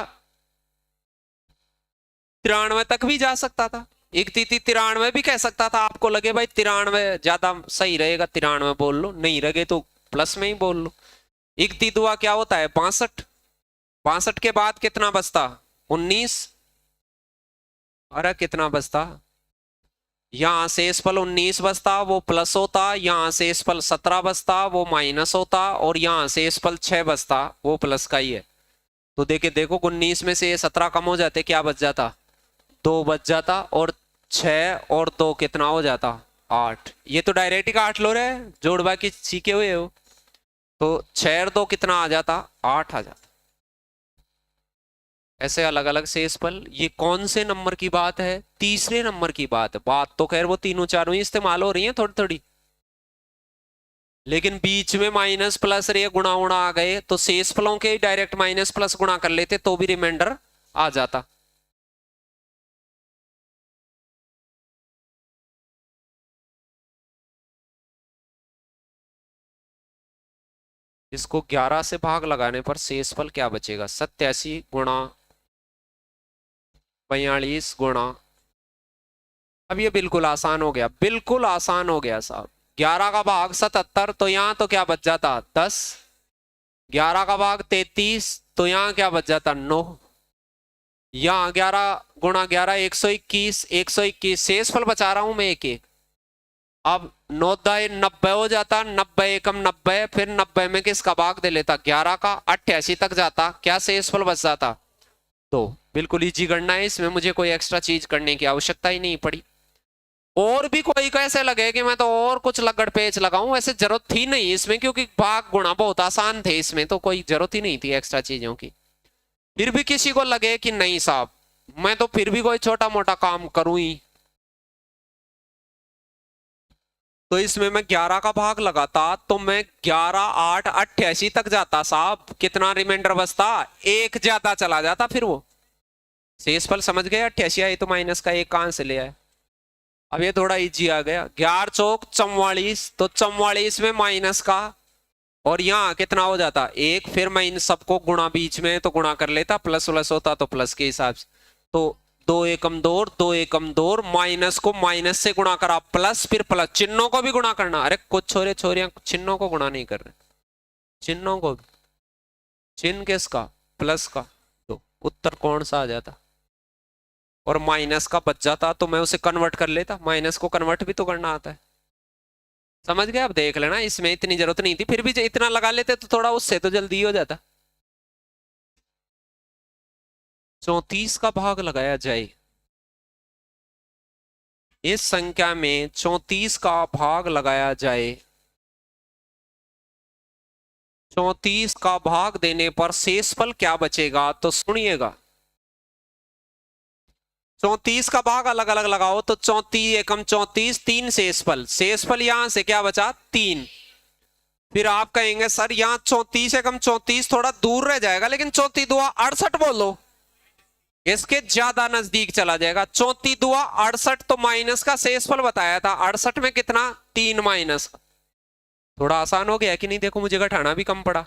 93 तक भी जा सकता था, 93 भी कह सकता था, आपको लगे भाई 93 ज्यादा सही रहेगा 93 बोल लो, नहीं लगे तो प्लस में ही बोल लो। 31 दुआ क्या होता है 62, 62 के बाद कितना बचता 19, अरे कितना बचता, यहां शेषफल 19 बचता वो प्लस होता, यहां शेषफल 17 बचता वो माइनस होता, और यहां शेषफल 6 बचता वो प्लस का ही है। तो देखे देखो 19 में से ये 17 कम हो जाते, क्या बच जाता 2 बच जाता, और 6 और 2 कितना हो जाता 8, ये तो डायरेक्ट ही काट लो रे, जोड़ बाकी सीखे हुए हो, तो 6 और 2 कितना आ जाता 8 आ जाता। ऐसे अलग अलग शेषफल, ये कौन से नंबर की बात है, तीसरे नंबर की बात है, बात तो खैर वो तीनों चारों ही इस्तेमाल हो रही है थोड़ी थोड़ी, लेकिन बीच में माइनस प्लस रे गुणा उणा आ गए तो शेषफलों के डायरेक्ट माइनस प्लस गुणा कर लेते तो भी रिमाइंडर आ जाता। इसको 11 से भाग लगाने पर शेषफल क्या बचेगा 87 गुणा 42 गुणा, अब ये बिल्कुल आसान हो गया, बिल्कुल आसान हो गया साहब। 11 का भाग 77 तो यहां तो क्या बच जाता 10, 11 का भाग 33 तो यहां क्या बच जाता 9, यहाँ 11 गुणा 11 121, 121 शेषफल बचा रहा हूं मैं एक एक, अब 9 दाए 90 हो जाता, 90 एकम 90, फिर 90 में किसका भाग दे लेता 11 का, 88 तक जाता, क्या शेषफल बच जाता, तो बिल्कुल इजी गणना है, इसमें मुझे कोई एक्स्ट्रा चीज करने की आवश्यकता ही नहीं पड़ी। और भी कोई को ऐसे लगे कि मैं तो और कुछ लगड़ पेच लगाऊं, ऐसे जरूरत थी नहीं इसमें, क्योंकि भाग गुणा बहुत आसान थे इसमें, तो कोई जरूरत ही नहीं थी एक्स्ट्रा चीजों की। फिर भी किसी को लगे कि नहीं साहब मैं तो फिर भी कोई छोटा मोटा काम करूं ही, तो इसमें मैं 11 का भाग लगाता तो मैं 11 8 88 तक जाता साहब, कितना रिमाइंडर बचता एक ज्यादा चला जाता, फिर वो शेषफल समझ गए 88 आए तो माइनस का एक कहां से ले आए। अब ये थोड़ा इजी आ गया, 11 चौक 44, तो 44 में माइनस का, और यहाँ कितना हो जाता एक, फिर मैं इन सबको गुणा बीच में तो गुणा कर लेता, प्लस प्लस होता तो प्लस के हिसाब से, तो 2 एकम 2, 2 एकम 2, माइनस को माइनस से गुणा करा प्लस, फिर प्लस, चिन्हों को भी गुणा करना, अरे कुछ छोरे छोरियां चिन्हों को गुणा नहीं कर रहे, चिन्हों को, चिन्ह किसका प्लस का, तो उत्तर कौन सा आ जाता, और माइनस का बच जाता तो मैं उसे कन्वर्ट कर लेता, माइनस को कन्वर्ट भी तो करना आता है, समझ गए। अब देख लेना इसमें इतनी जरूरत नहीं थी, फिर भी इतना लगा लेते तो थोड़ा उससे तो जल्दी हो जाता। 34 का भाग लगाया जाए, इस संख्या में 34 का भाग लगाया जाए, 34 का भाग देने पर शेषफल क्या बचेगा? तो सुनिएगा, 34 का भाग अलग अलग लगाओ तो 34 एकम 34, 3 शेषफल, शेषफल यहां से क्या बचा? 3। फिर आप कहेंगे सर यहां 34 एकम 34 थोड़ा दूर रह जाएगा, लेकिन 34 दुआ 68 बोलो, इसके ज्यादा नजदीक चला जाएगा। 34 दुआ 68, तो माइनस का शेषफल बताया था, 68 में कितना? 3 माइनस। थोड़ा आसान हो गया कि नहीं? देखो मुझे घटाना भी कम पड़ा।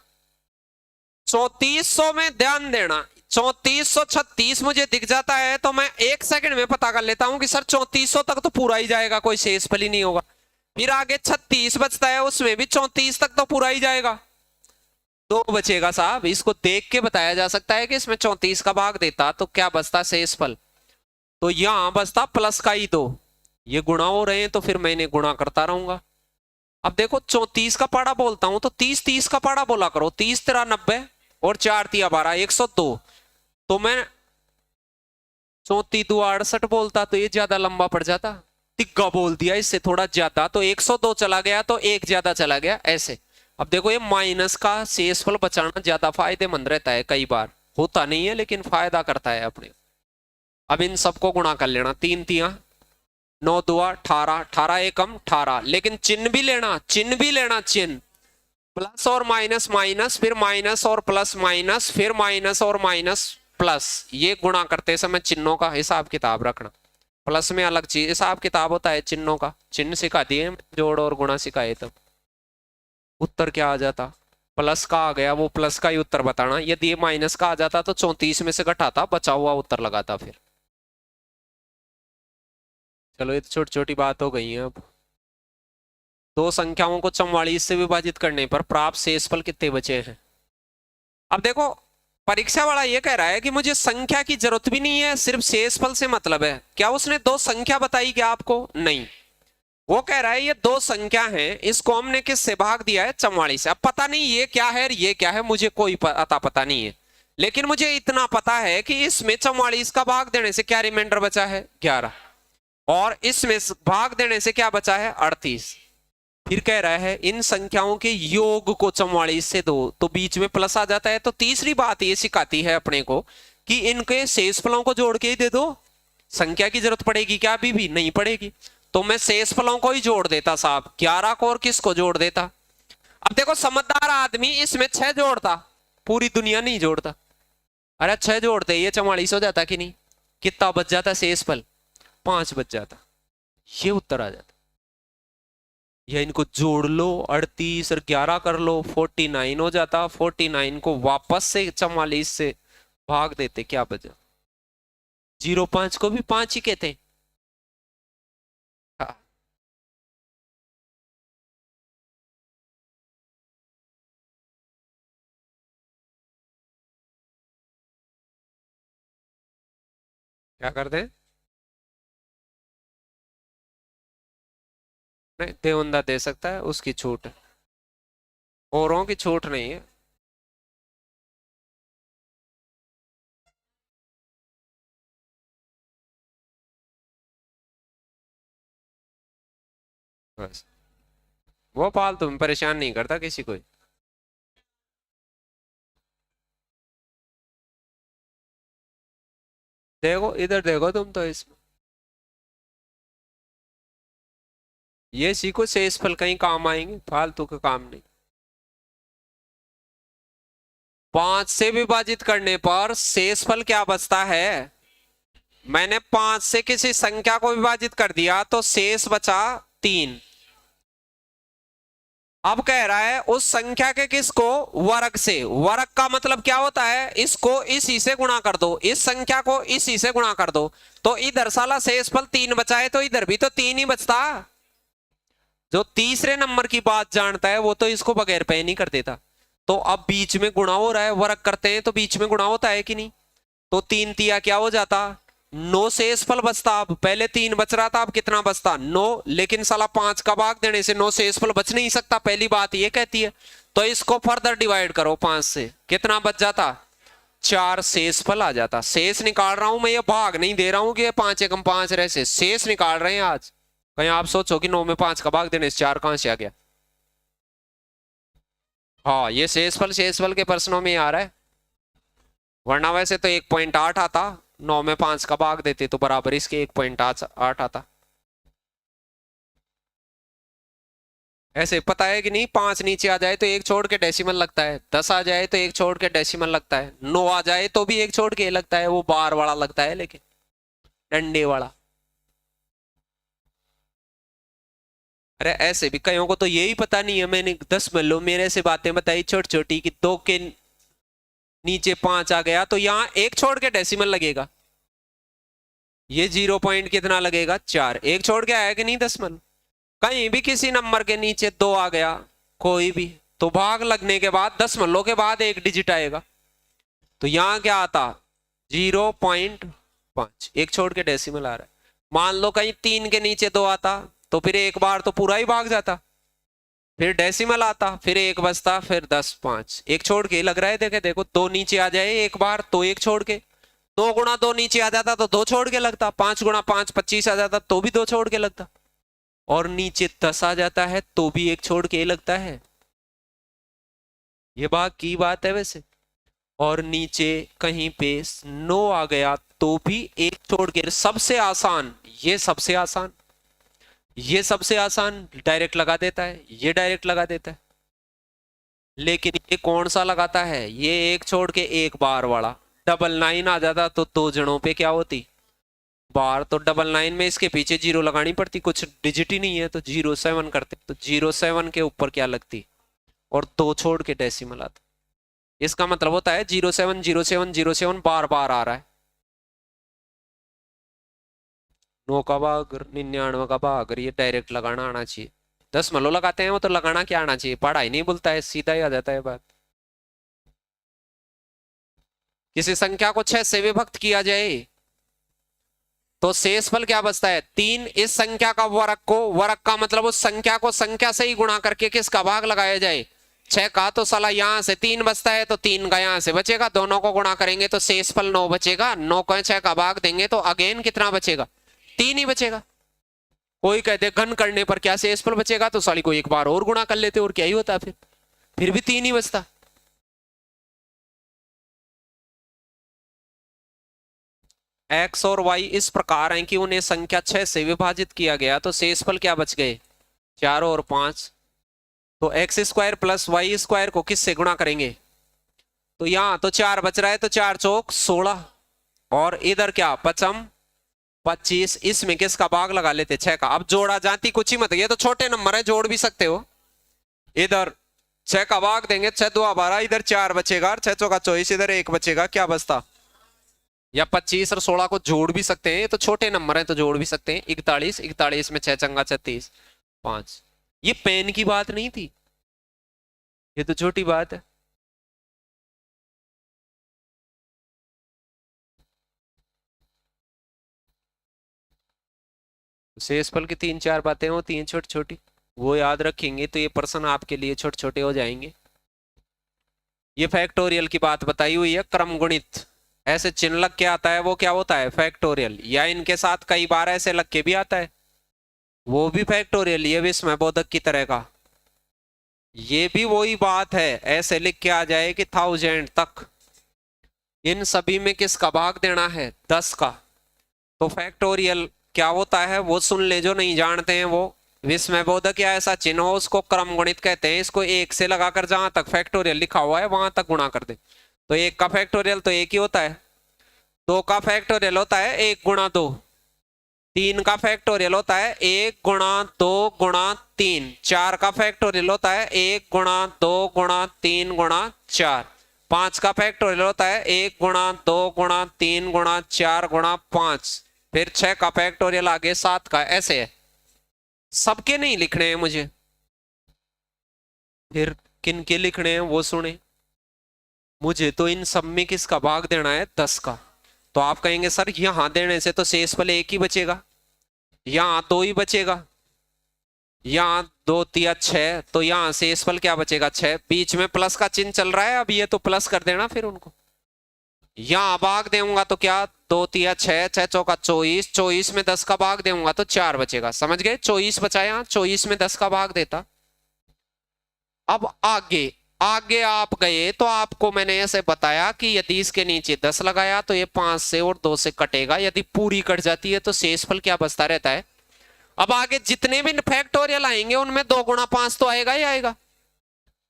3400 में ध्यान देना, 3436 मुझे दिख जाता है तो मैं 1 सेकंड में पता कर लेता हूं कि सर 3400 तक तो पूरा ही जाएगा, कोई शेषफल ही नहीं होगा। फिर आगे 36 बचता है, उसमें भी 34 तक तो पूरा ही जाएगा, 2 बचेगा साहब। इसको देख के बताया जा सकता है कि इसमें 34 का भाग देता तो क्या बचता? शेषफल। तो यहां बचता प्लस का ही 2, ये गुणा हो रहे हैं तो फिर मैंने गुणा करता रहूंगा। अब देखो 34 का पाड़ा बोलता हूं तो 30 30 का पाड़ा बोला करो, 30 तेरा 90 और 4 तिया 12, 102। तो मैं 34 दुआ 68 बोलता तो ये ज्यादा लंबा पड़ जाता, तिग्गा बोल दिया इससे थोड़ा ज्यादा, तो 102 चला गया तो एक ज्यादा चला गया, ऐसे। अब देखो ये माइनस का शेषफल बचाना ज्यादा फायदेमंद रहता है, कई बार होता नहीं है लेकिन फायदा करता है अपने। अब इन सबको गुणा कर लेना, 3 तिया 9 दुआ 18, 18 एकम 18, लेकिन चिन्ह भी लेना, चिन्ह भी लेना, चिन्ह प्लस और माइनस माइनस, फिर माइनस और प्लस माइनस, फिर माइनस और माइनस प्लस, ये गुणा करते समय चिन्हों का हिसाब किताब रखना। प्लस में अलग चीज हिसाब किताब होता है चिन्हों का, चिन्ह सिखा दिए, जोड़ और गुणा सिखाए, तब उत्तर क्या आ जाता? प्लस का आ गया, वो प्लस का ही उत्तर बताना। यदि ये माइनस का आ जाता तो 34 में से घटाता, बचा हुआ उत्तर लगाता। फिर चलो ये तो छोटी छोटी बात हो गई है। अब दो संख्याओं को 44 से विभाजित करने पर प्राप्त शेषफल कितने बचे हैं? अब देखो परीक्षा वाला ये कह रहा है कि मुझे संख्या की जरूरत भी नहीं है, सिर्फ शेषफल से मतलब है। क्या उसने दो संख्या बताई क्या आपको? नहीं, वो कह रहा है ये दो संख्या है, इसको हमने किससे भाग दिया है? 44 से। अब पता नहीं ये क्या है ये क्या है, मुझे कोई पता नहीं है, लेकिन मुझे इतना पता है कि इसमें 44 का भाग देने से क्या रिमाइंडर बचा है? 11, और इसमें भाग देने से क्या बचा है? 38। फिर कह रहा है इन संख्याओं के योग को 44 से दो, तो बीच में प्लस आ जाता है। तो तीसरी बात ये सिखाती है अपने को कि इनके शेषफलों को जोड़ के ही दे दो, संख्या की जरूरत पड़ेगी क्या? अभी भी नहीं पड़ेगी, तो मैं शेषफलों को ही जोड़ देता साहब, 11 को और किसको जोड़ देता? अब देखो समझदार आदमी इसमें 6 जोड़ता, पूरी दुनिया नहीं जोड़ता। अरे 6 जोड़ते ये 44 हो जाता कि नहीं? कितना बच जाता शेषफल? 5 बच जाता, ये उत्तर आ जाता। या इनको जोड़ लो, 38 और 11 कर लो, 49 हो जाता। 49 को वापस से 44 से भाग देते, क्या बचा? 05 को भी 5 ही कहते हैं। हाँ। क्या करते हैं? नहीं, देवंदा दे सकता है, उसकी छूट है, औरों की छूट नहीं है। बस वो फालतू में परेशान नहीं करता किसी को। देखो इधर देखो तुम तो, इसमें ये सीखो, शेषफल कहीं काम आएंगे, फालतू का काम नहीं। 5 से विभाजित करने पर शेषफल क्या बचता है? मैंने 5 से किसी संख्या को विभाजित कर दिया तो शेष बचा 3। अब कह रहा है उस संख्या के किसको? वर्ग से। वर्ग का मतलब क्या होता है? इसको इसी से गुणा कर दो, इस संख्या को इसी से गुणा कर दो, तो इधर साला शेषफल 3 बचा है, तो इधर भी तो 3 ही बचता। जो तीसरे नंबर की बात जानता है वो तो इसको बगैर पे नहीं कर देता। तो अब बीच में गुणा हो रहा है, वर्ग करते हैं तो बीच में गुणा होता है कि नहीं? तो 3 तिया क्या हो जाता? 9 शेषफल बचता। अब पहले 3 बच रहा था, अब कितना बचता? 9, लेकिन साला 5 का भाग देने से 9 शेषफल बच नहीं सकता, पहली बात ये कहती है। तो इसको फर्दर डिवाइड करो 5 से, कितना बच जाता? 4 शेषफल आ जाता। शेष निकाल रहा हूं मैं, ये भाग नहीं दे रहा हूं कि ये 5 एकम 5 रहे से, शेष निकाल रहे हैं आज। कहीं आप सोचो कि 9 में 5 का भाग देने से 4 कहां से आ गया। हाँ, ये शेषफल के प्रश्नों में आ रहा है, वरना वैसे तो 1.8 आता, 9 में 5 का भाग देते तो बराबर इसके 1.8 आता। ऐसे पता है कि नहीं, 5 नीचे आ जाए तो एक छोड़ के डेसिमल लगता है, 10 आ जाए तो एक छोड़ के डेसिमल लगता है, 9 आ जाए तो भी एक छोड़ के लगता है, वो बार वाला लगता है लेकिन डंडे वाला। अरे ऐसे भी कईयों को तो यही पता नहीं है। मैंने 10 मल्लो मेरे से बातें बताई छोटी छोटी कि 2 के नीचे 5 आ गया तो यहां एक छोड़ के डेसिमल लगेगा, ये 0 पॉइंट कितना लगेगा 4, एक छोड़ के आया कि नहीं 10 मल्लो। कहीं भी किसी नंबर के नीचे 2 आ गया कोई भी, तो भाग लगने के बाद 10 मल्लों के बाद एक डिजिट आएगा, तो यहां क्या आता 0.5, एक छोड़ के डेसिमल आ रहा है। मान लो कहीं 3 के नीचे 2 आता तो फिर एक बार तो पूरा ही भाग जाता, फिर डेसिमल आता, फिर एक बचता, फिर 10 5 एक छोड़ के लग रहा है। देखे देखो 2 नीचे आ जाए एक बार तो एक छोड़ के, 2 गुणा 2 नीचे आ जाता तो 2 छोड़ के लगता, 5 गुणा 5 25 आ जाता तो भी 2 छोड़ के लगता, और नीचे 10 आ जाता है तो भी एक छोड़ के लगता है। ये बात की बात है वैसे। और नीचे कहीं पे 9 आ गया तो भी एक छोड़ के, सबसे आसान ये, सबसे आसान ये, सबसे आसान डायरेक्ट लगा देता है, ये डायरेक्ट लगा देता है। लेकिन ये कौन सा लगाता है, ये एक छोड़ के एक बार वाला। 999 आ जाता तो 2 जड़ों पे क्या होती बार, तो 999 में इसके पीछे 0 लगानी पड़ती, कुछ डिजिट ही नहीं है तो 07 करते, तो 07 के ऊपर क्या लगती और 2 छोड़ के डेसिमल आता। इसका मतलब होता है 07 07 07 बार बार आ रहा है। 9 का भाग 99 का भाग, ये डायरेक्ट लगाना आना चाहिए। 10 मल्लो लगाते हैं वो तो लगाना क्या आना चाहिए, पढ़ाई नहीं बोलता है, सीधा ही आ जाता है बात। किसी संख्या को 6 से विभक्त किया जाए तो शेषफल क्या बचता है 3। इस संख्या का वर्ग को, वर्ग का मतलब उस संख्या को संख्या से ही गुणा करके किसका भाग लगाया जाए 6 का, तो साला यहां से 3 बचता है तो 3 का यहां से बचेगा, दोनों को गुणा करेंगे तो शेषफल 9 बचेगा, 9 को 6 का भाग देंगे तो अगेन कितना बचेगा 3 ही बचेगा। कोई कहते घन करने पर क्या शेषफल बचेगा, तो साली को एक बार और गुणा कर लेते और क्या ही होता, फिर भी 3 ही बचता। x और y इस प्रकार हैं कि उन्हें संख्या 6 से विभाजित किया गया तो शेषफल क्या बच गए 4 और 5। तो X square plus Y square को किससे गुणा करेंगे, तो यहां तो 4 बच रहा है तो 4 चौक 16, और इधर क्या 5 25, इसमें किसका भाग लगा लेते 6 का। अब जोड़ा जाती कुछ ही मत, ये तो छोटे नंबर है जोड़ भी सकते हो। इधर 6 का भाग देंगे, 6 2 12, इधर 4 बचेगा और 6 चौका 24, इधर 1 बचेगा, क्या बचता, या 25 और 16 को जोड़ भी सकते हैं, ये तो छोटे नंबर है तो जोड़ भी सकते हैं। 41 41 में 6 चंगा 36 5। ये पेन की बात नहीं थी, ये तो छोटी बात है। शेषफल की 3-4 बातें होती हैं छोटी छोटी, वो याद रखेंगे तो ये प्रश्न आपके लिए छोटे छोटे हो जाएंगे। ये फैक्टोरियल की बात बताई हुई है, क्रम गुणित ऐसे चिन्ह लग के आता है वो क्या होता है फैक्टोरियल, या इनके साथ कई बार ऐसे लग के भी आता है वो भी फैक्टोरियल, ये भी इसमें बोधक की तरह का। ये भी वही बात है, ऐसे लिख के आ जाए कि 1000 तक, इन सभी में किसका भाग देना है 10 का। तो फैक्टोरियल क्या होता है वो सुन ले, जो नहीं जानते हैं वो। विस्मय बोधक या ऐसा चिन्ह हो उसको क्रम गुणित कहते हैं। इसको 1 से लगाकर जहां तक फैक्टोरियल लिखा हुआ है वहां तक गुणा कर दे, तो 1 का फैक्टोरियल तो 1 ही होता है, 2 का फैक्टोरियल होता है 1 गुणा 2, 3 का फैक्टोरियल होता है 1 गुणा 2 गुणा 3, 4 का फैक्टोरियल होता है 1 गुणा 2 गुणा 3 गुणा 4, 5 का फैक्टोरियल होता है 1 गुणा 2 गुणा 3 गुणा 4 गुणा 5, फिर 6 का फैक्टोरियल आगे 7 का, ऐसे है। सबके नहीं लिखने हैं मुझे, फिर किन के लिखने हैं वो सुने। मुझे तो इन सब में किसका भाग देना है 10 का। तो आप कहेंगे सर यहां देने से तो शेषफल 1 ही बचेगा, यहां 2 ही बचेगा, यहाँ 2 3 6, तो यहाँ शेषफल क्या बचेगा 6, बीच में प्लस का चिन्ह चल रहा है, अब ये तो प्लस कर देना फिर उनको। यहां भाग दूंगा तो क्या, 2 तिया 6, 6 चौका 24, 24 में 10 का भाग दूंगा तो 4 बचेगा, समझ गए, 24 बचा, यहाँ 24 में 10 का भाग देता। अब आगे आगे आप गए तो आपको मैंने ऐसे बताया कि यदि इसके नीचे 10 लगाया तो ये 5 से और 2 से कटेगा, यदि पूरी कट जाती है तो शेषफल क्या बचता रहता है। अब आगे जितने भी फैक्टोरियल आएंगे उनमें 2 गुणा 5 तो आएगा ही आएगा,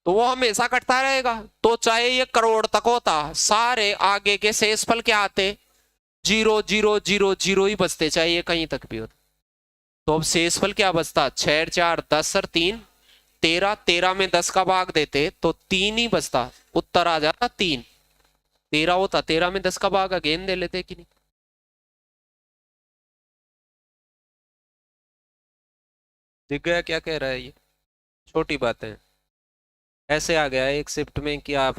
तो वो हमेशा कटता रहेगा। तो चाहे ये करोड़ तक होता, सारे आगे के शेषफल क्या आते, 0 0 0 0 ही बचते, चाहे ये कहीं तक भी होता। तो अब शेषफल क्या बचता, 6 4 10 और 3 13, 13 में 10 का भाग देते तो 3 ही बचता, उत्तर आ जाता 3। 13 होता, 13 में 10 का भाग अगेन दे लेते कि नहीं। दिख गया क्या कह रहा है ये, छोटी बात है। ऐसे आ गया एक शिफ्ट में कि आप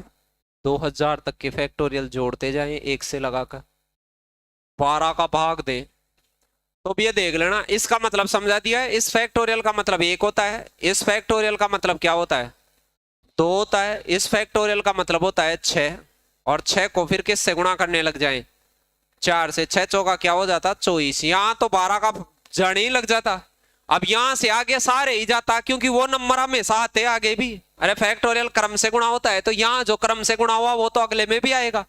2000 तक के फैक्टोरियल जोड़ते जाएं एक से लगाकर, 12 का भाग दे तो अब ये देख लेना, इसका मतलब समझा दिया है। इस फैक्टोरियल का मतलब 1 होता है, इस फैक्टोरियल का मतलब क्या होता है, 2 होता है, इस फैक्टोरियल का मतलब होता है 6, और 6 को फिर किससे गुणा करने लग जाए, 4 से, 6 चौका क्या हो जाता 24, यहां तो 12 का जाने ही लग जाता। अब यहां से आगे सारे ही जाता क्योंकि वो नंबर हमेशा आते आगे भी, अरे फैक्टोरियल क्रम से गुणा होता है तो यहां जो क्रम से गुणा हुआ वो तो अगले में भी आएगा।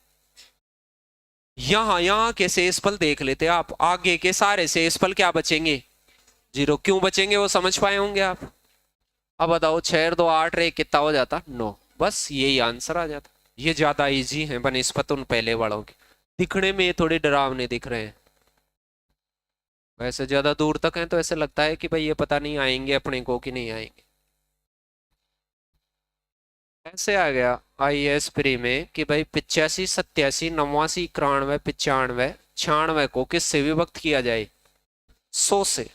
यहां के शेषफल देख लेते आप, आगे के सारे शेषफल क्या बचेंगे, 0। क्यों बचेंगे वो समझ पाए होंगे आप। अब बताओ 6 2 8 रे कितना हो जाता, 9, बस यही आंसर आ जाता। ये ज्यादा इजी है बनिस्बत उन पहले वालों के, दिखने में ये थोड़े डरावने दिख रहे हैं, वैसे ज्यादा दूर तक हैं तो ऐसे लगता है कि भाई ये पता नहीं आएंगे अपने को कि नहीं आएंगे। ऐसे आ गया आईएएस प्री में कि भाई 85 87 89 91 95 96 को किससे विभक्त किया जाए, 100 से।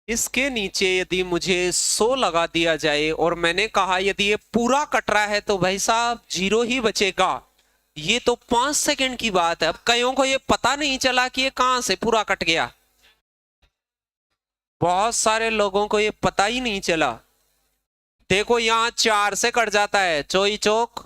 इसके नीचे यदि मुझे 100 लगा दिया जाए और मैंने कहा यदि ये पूरा कट रहा है तो भाई साहब 0 ही बचेगा, ये तो 5 सेकंड की बात है। अब कईयों को ये पता नहीं चला कि ये कहां से पूरा कट गया, बहुत सारे लोगों को ये पता ही नहीं चला। देखो यहां 4 से कट जाता है, चौई चौक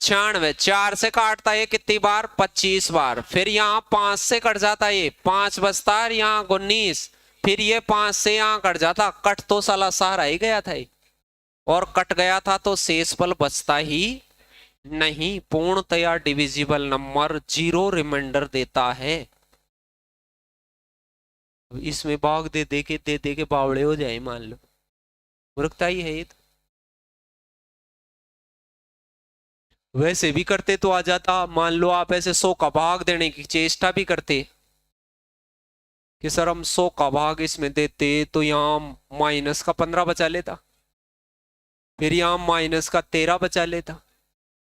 96, 4 से काटता है कितनी बार, 25 बार। फिर यहाँ 5 से कट जाता है, 5 बचता है, यहाँ 19, फिर ये 5 से यहाँ कट जाता, कट तो साला सहारा ही गया था, और कट गया था तो शेषफल बचता ही नहीं। पूर्णतया डिविजिबल नंबर 0 रिमाइंडर देता है। इसमें भाग दे दे के बावड़े हो जाए मान लो, मूर्खता ही है ये तो। वैसे भी करते तो आ जाता, मान लो आप ऐसे 100 का भाग देने की चेष्टा भी करते कि सर हम 100 का भाग इसमें देते तो यहाँ माइनस का 15 बचा लेता, फिर यहाँ माइनस का 13 बचा लेता,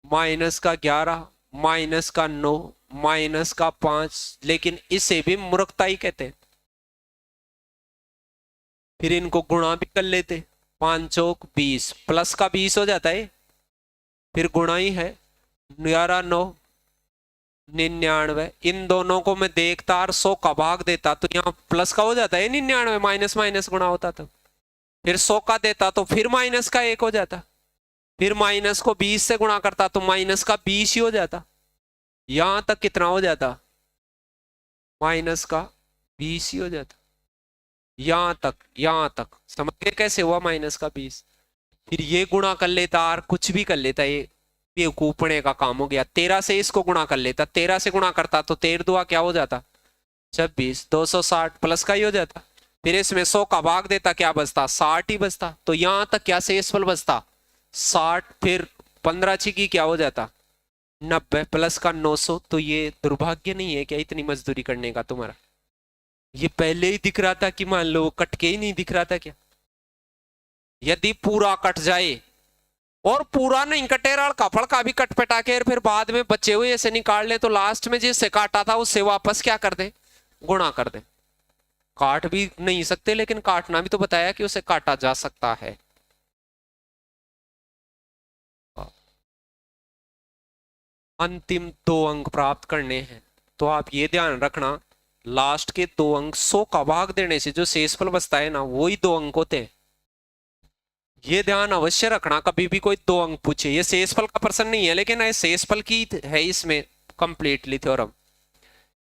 माइनस का 11, माइनस का 9, माइनस का 5, लेकिन इसे भी मूर्खता ही कहते हैं। फिर इनको गुणा भी कर लेते, 5 चौक 20, प्लस का 20 हो जाता है, फिर गुणा ही है, 11 9 99, इन दोनों को मैं देखता और 100 का भाग देता तो यहाँ प्लस का हो जाता है 99, माइनस माइनस गुणा होता था, फिर 100 का देता तो फिर माइनस का 1 हो जाता, फिर माइनस को 20 से गुणा करता तो माइनस का 20 ही हो जाता, यहां तक कितना हो जाता, माइनस का 20 ही हो जाता, यहां तक समझ गए कैसे हुआ माइनस का 20। फिर ये गुणा कर लेता और कुछ भी कर लेता, ये बेवकूफपणे का काम हो गया। 13 से इसको गुणा कर लेता, 13 से गुणा करता तो 13 दुआ क्या हो जाता 26, 260 प्लस का ही हो जाता, फिर इसमें 100 का भाग देता क्या बचता 60 ही बचता, तो यहां तक क्या शेषफल बचता 60, फिर 15 छिकी क्या हो जाता 90 प्लस का 900। तो ये दुर्भाग्य नहीं है क्या इतनी मजदूरी करने का तुम्हारा, ये पहले ही दिख रहा था कि मान लो कट के ही नहीं दिख रहा था क्या। यदि पूरा कट जाए और पूरा नहीं कटे रड़का फड़का भी कट पटा के फिर बाद में बचे हुए ऐसे निकाल ले तो लास्ट में जिससे काटा था उससे वापस क्या कर दे, गुणा कर दे। काट भी नहीं सकते लेकिन काटना भी तो बताया कि उसे काटा जा सकता है। अंतिम 2 अंक प्राप्त करने हैं तो आप ये ध्यान रखना, लास्ट के 2 अंक 100 का भाग देने से जो शेषफल बचता है ना वही 2 अंक होते हैं। ये ध्यान अवश्य रखना, कभी भी कोई 2 अंक पूछे, ये शेषफल का प्रश्न नहीं है लेकिन ये शेषफल की है इसमें कंप्लीटली थ्योरम,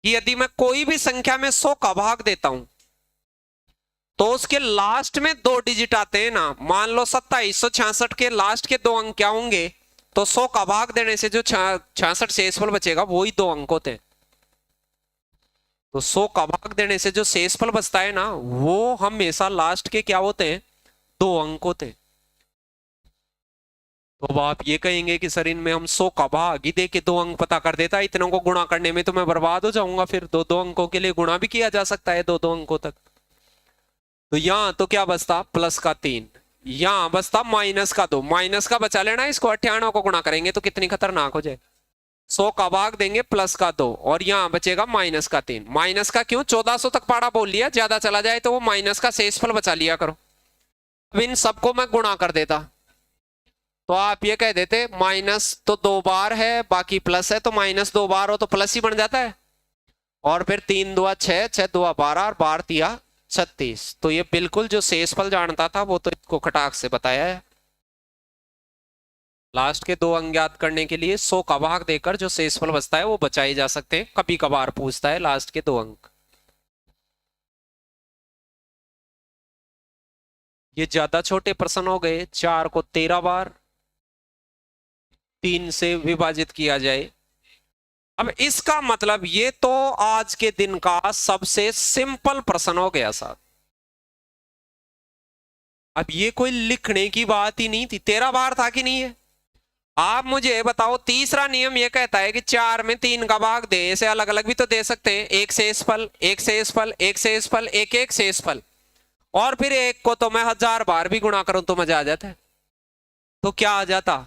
कि यदि मैं कोई भी संख्या में 100 का भाग देता हूं तो उसके लास्ट में 2 डिजिट आते हैं ना, मान लो 2766 के लास्ट के 2 अंक क्या होंगे, तो 100 का भाग देने से जो 66 शेषफल बचेगा वही 2 अंक होते हैं। तो 100 का भाग देने से जो शेषफल बचता है ना, वो हमेशा लास्ट के क्या होते हैं, 2 अंक होते हैं। तो अब आप ये कहेंगे कि सर इनमें हम 100 का भाग ही दे के 2 अंक पता कर देता, इतनों को गुणा करने में तो मैं बर्बाद हो जाऊंगा, फिर 2-2 अंकों के लिए गुणा भी किया जा सकता है 2-2 अंकों तक। तो यहां तो क्या बचता, प्लस का 3, यहां बचता माइनस का 2, माइनस का बचा लेना, इसको 98 को गुणा करेंगे तो कितनी खतरनाक हो जाए। 100 का भाग देंगे प्लस का 2 और यहां बचेगा माइनस का 3। माइनस का क्यों, 1400 तक पाड़ा बोल लिया, ज्यादा चला जाए तो वो माइनस का शेषफल बचा लिया करो। अब इन सबको मैं गुणा कर देता तो आप ये कह देते माइनस तो 2 बार है, बाकी प्लस है, तो माइनस 2 बार हो तो प्लस ही बन जाता है। और फिर 3 दूआ 6, 6 दूआ 12 और 12 तिया 36। तो ये बिल्कुल जो शेषफल जानता था वो तो इसको खटाक से बताया है। लास्ट के 2 अंक ज्ञात करने के लिए 100 का भाग देकर जो शेषफल बचता है वो बचाए जा सकते हैं। कभी कभार पूछता है लास्ट के 2 अंक। ये ज्यादा छोटे प्रश्न हो गए। 4 को 13 बार 3 से विभाजित किया जाए। अब इसका मतलब ये तो आज के दिन का सबसे सिंपल प्रश्न हो गया साहब। अब ये कोई लिखने की बात ही नहीं थी, 13 बार था कि नहीं है। आप मुझे बताओ, तीसरा नियम ये कहता है कि 4 में 3 का भाग दे, ऐसे अलग अलग भी तो दे सकते हैं, एक शेषफल, एक शेषफल, एक शेषफल, एक एक शेषफल, और फिर एक को तो मैं 1000 बार भी गुणा करूं तो मजा आ जाता है। तो क्या आ जाता,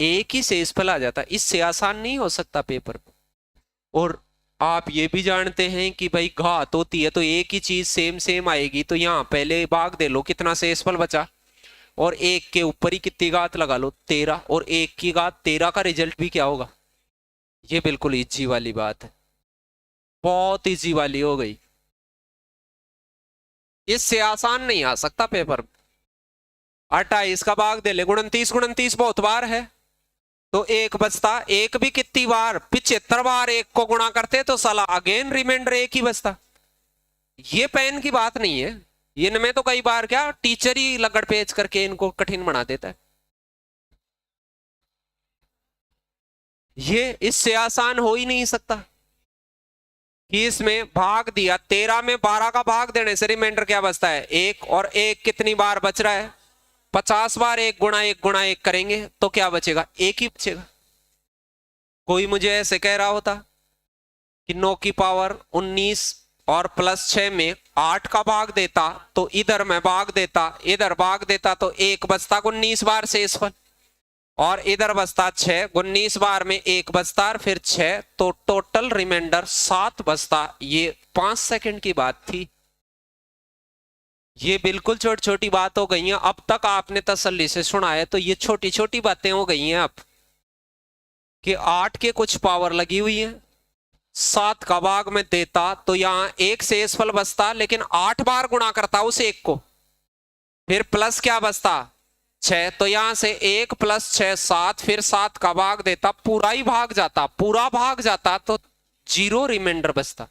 एक ही शेषफल आ जाता। इससे आसान नहीं हो सकता पेपर। और आप ये भी जानते हैं कि भाई घात होती है तो एक ही चीज सेम सेम आएगी, तो यहां पहले भाग दे लो, कितना शेषफल बचा, और एक के ऊपर ही कितनी घात लगा लो, 13, और एक की घात 13 का रिजल्ट भी क्या होगा। ये बिल्कुल इजी वाली बात है, बहुत इजी वाली हो गई। इससे आसान नहीं आ सकता पेपर। 28 का भाग दे ले, 29 बहुत बार है तो एक बचता, एक भी कितनी बार, 75 बार एक को गुणा करते तो साला अगेन रिमाइंडर एक ही बचता। ये पेन की बात नहीं है, इनमें तो कई बार क्या टीचर ही लगड़ पेच करके इनको कठिन बना देता है। ये इससे आसान हो ही नहीं सकता कि इसमें भाग दिया 13 में 12 का भाग देने से रिमाइंडर क्या बचता है, एक, और एक कितनी बार बच रहा है, 50 बार एक गुणा एक करेंगे तो क्या बचेगा, एक ही बचेगा। कोई मुझे ऐसे कह रहा होता कि 9 की पावर 19 और प्लस 6 में 8 का भाग देता तो इधर मैं भाग देता, इधर भाग देता तो एक बचता 19 बार शेषफल, और इधर बचता 6, 19 बार में एक बचता और फिर 6, तो टोटल रिमाइंडर 7 बचता। ये 5 सेकंड की बात थी। ये बिल्कुल छोटी छोटी बात हो गई है। अब तक आपने तसल्ली से सुना है तो ये छोटी छोटी बातें हो गई हैं अब, कि 8 के कुछ पावर लगी हुई है, 7 का भाग में देता तो यहां एक शेषफल बचता, लेकिन 8 बार गुणा करता उस एक को, फिर प्लस क्या बचता 6, तो यहां से 1 + 6 7, फिर 7 का भाग देता, पूरा ही भाग जाता, पूरा भाग जाता तो 0 रिमाइंडर बचता।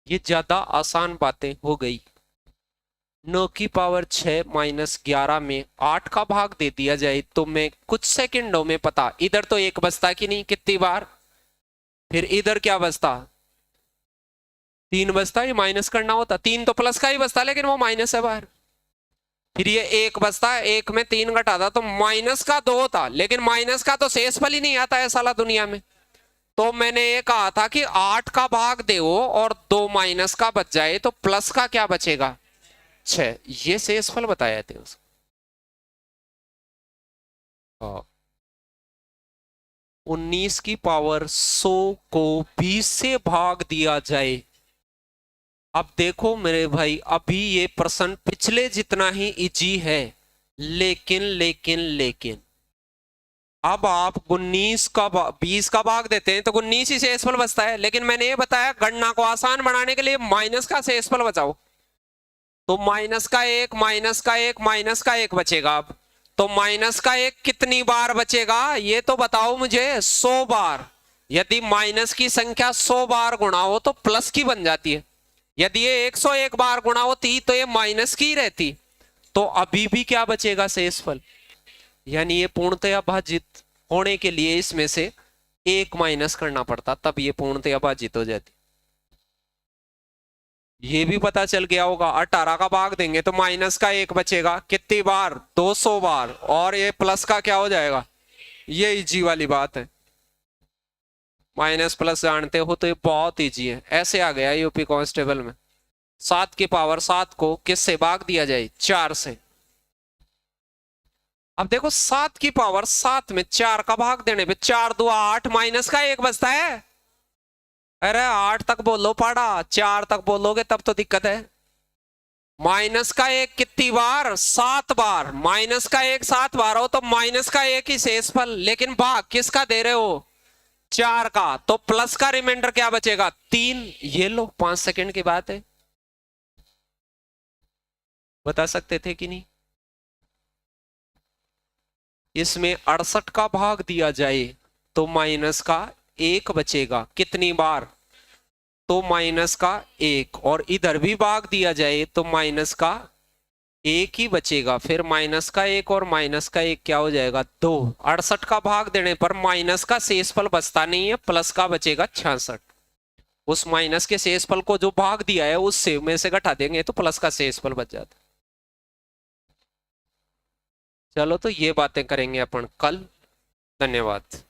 ये ज्यादा आसान बातें हो गई। 9 की पावर 6 माइनस 11 में 8 का भाग दे दिया जाए तो मैं कुछ सेकंडों में पता, इधर तो एक बचता कि नहीं कितनी बार, फिर इधर क्या बचता 3 बचता, ये माइनस करना होता, 3 तो प्लस का ही बचता लेकिन वो माइनस है बाहर, फिर ये 1 बचता, 1 में 3 घटाता तो माइनस का 2 था, लेकिन माइनस का तो शेषफल ही नहीं आता है साला दुनिया में। तो मैंने ये कहा था कि 8 का भाग दे और 2 माइनस का बच जाए तो प्लस का क्या बचेगा 6, ये शेषफल बताए थे उसको। 19 की पावर 100 को 20 से भाग दिया जाए। अब देखो मेरे भाई, अभी ये प्रश्न पिछले जितना ही इजी है, लेकिन लेकिन लेकिन अब आप 19 का 20 का भाग देते हैं तो 19 ही शेषफल बचता है, लेकिन मैंने ये बताया गणना को आसान बनाने के लिए माइनस का शेषफल बचाओ, तो माइनस का एक, माइनस का एक, माइनस का एक बचेगा। अब तो माइनस का एक कितनी बार बचेगा ये तो बताओ मुझे। 100 बार। यदि माइनस की संख्या 100 बार गुणा हो तो प्लस की बन जाती है। यदि ये 101 बार गुणा होती तो ये माइनस की रहती। तो अभी भी क्या बचेगा, शेषफल। यानी ये पूर्णतया भाजित होने के लिए इसमें से एक माइनस करना पड़ता, तब ये पूर्णतया भाजित हो जाती। ये भी पता चल गया होगा। 18 का भाग देंगे तो माइनस का एक बचेगा, कितनी बार, 200 बार, और ये प्लस का क्या हो जाएगा, ये इजी वाली बात है। माइनस प्लस जानते हो तो ये बहुत इजी है। ऐसे आ गया यूपी कांस्टेबल में। 7 की पावर 7 को किससे भाग दिया जाए, 4 से। अब देखो 7 की पावर 7 में 4 का भाग देने पे 4 2 8, माइनस का एक बचता है। अरे 8 तक बोलो पाड़ा, 4 तक बोलोगे तब तो दिक्कत है। माइनस का एक कितनी बार, 7 बार। माइनस का एक 7 बार हो तो माइनस का एक ही शेषफल, लेकिन भाग किसका दे रहे हो, 4 का। तो प्लस का रिमाइंडर क्या बचेगा, 3। ये लो 5 सेकंड की बात है। बता सकते थे कि नहीं। इसमें 68 का भाग दिया जाए तो माइनस का एक बचेगा, कितनी बार, तो माइनस का एक। और इधर भी भाग दिया जाए तो माइनस का एक ही बचेगा। फिर माइनस का एक और माइनस का एक क्या हो जाएगा, 2। 68 का भाग देने पर माइनस का शेषफल बचता नहीं है, प्लस का बचेगा 66। उस माइनस के शेषफल को जो भाग दिया है उससे में से घटा देंगे तो प्लस का शेषफल बच जाता। चलो तो ये बातें करेंगे अपन कल। धन्यवाद।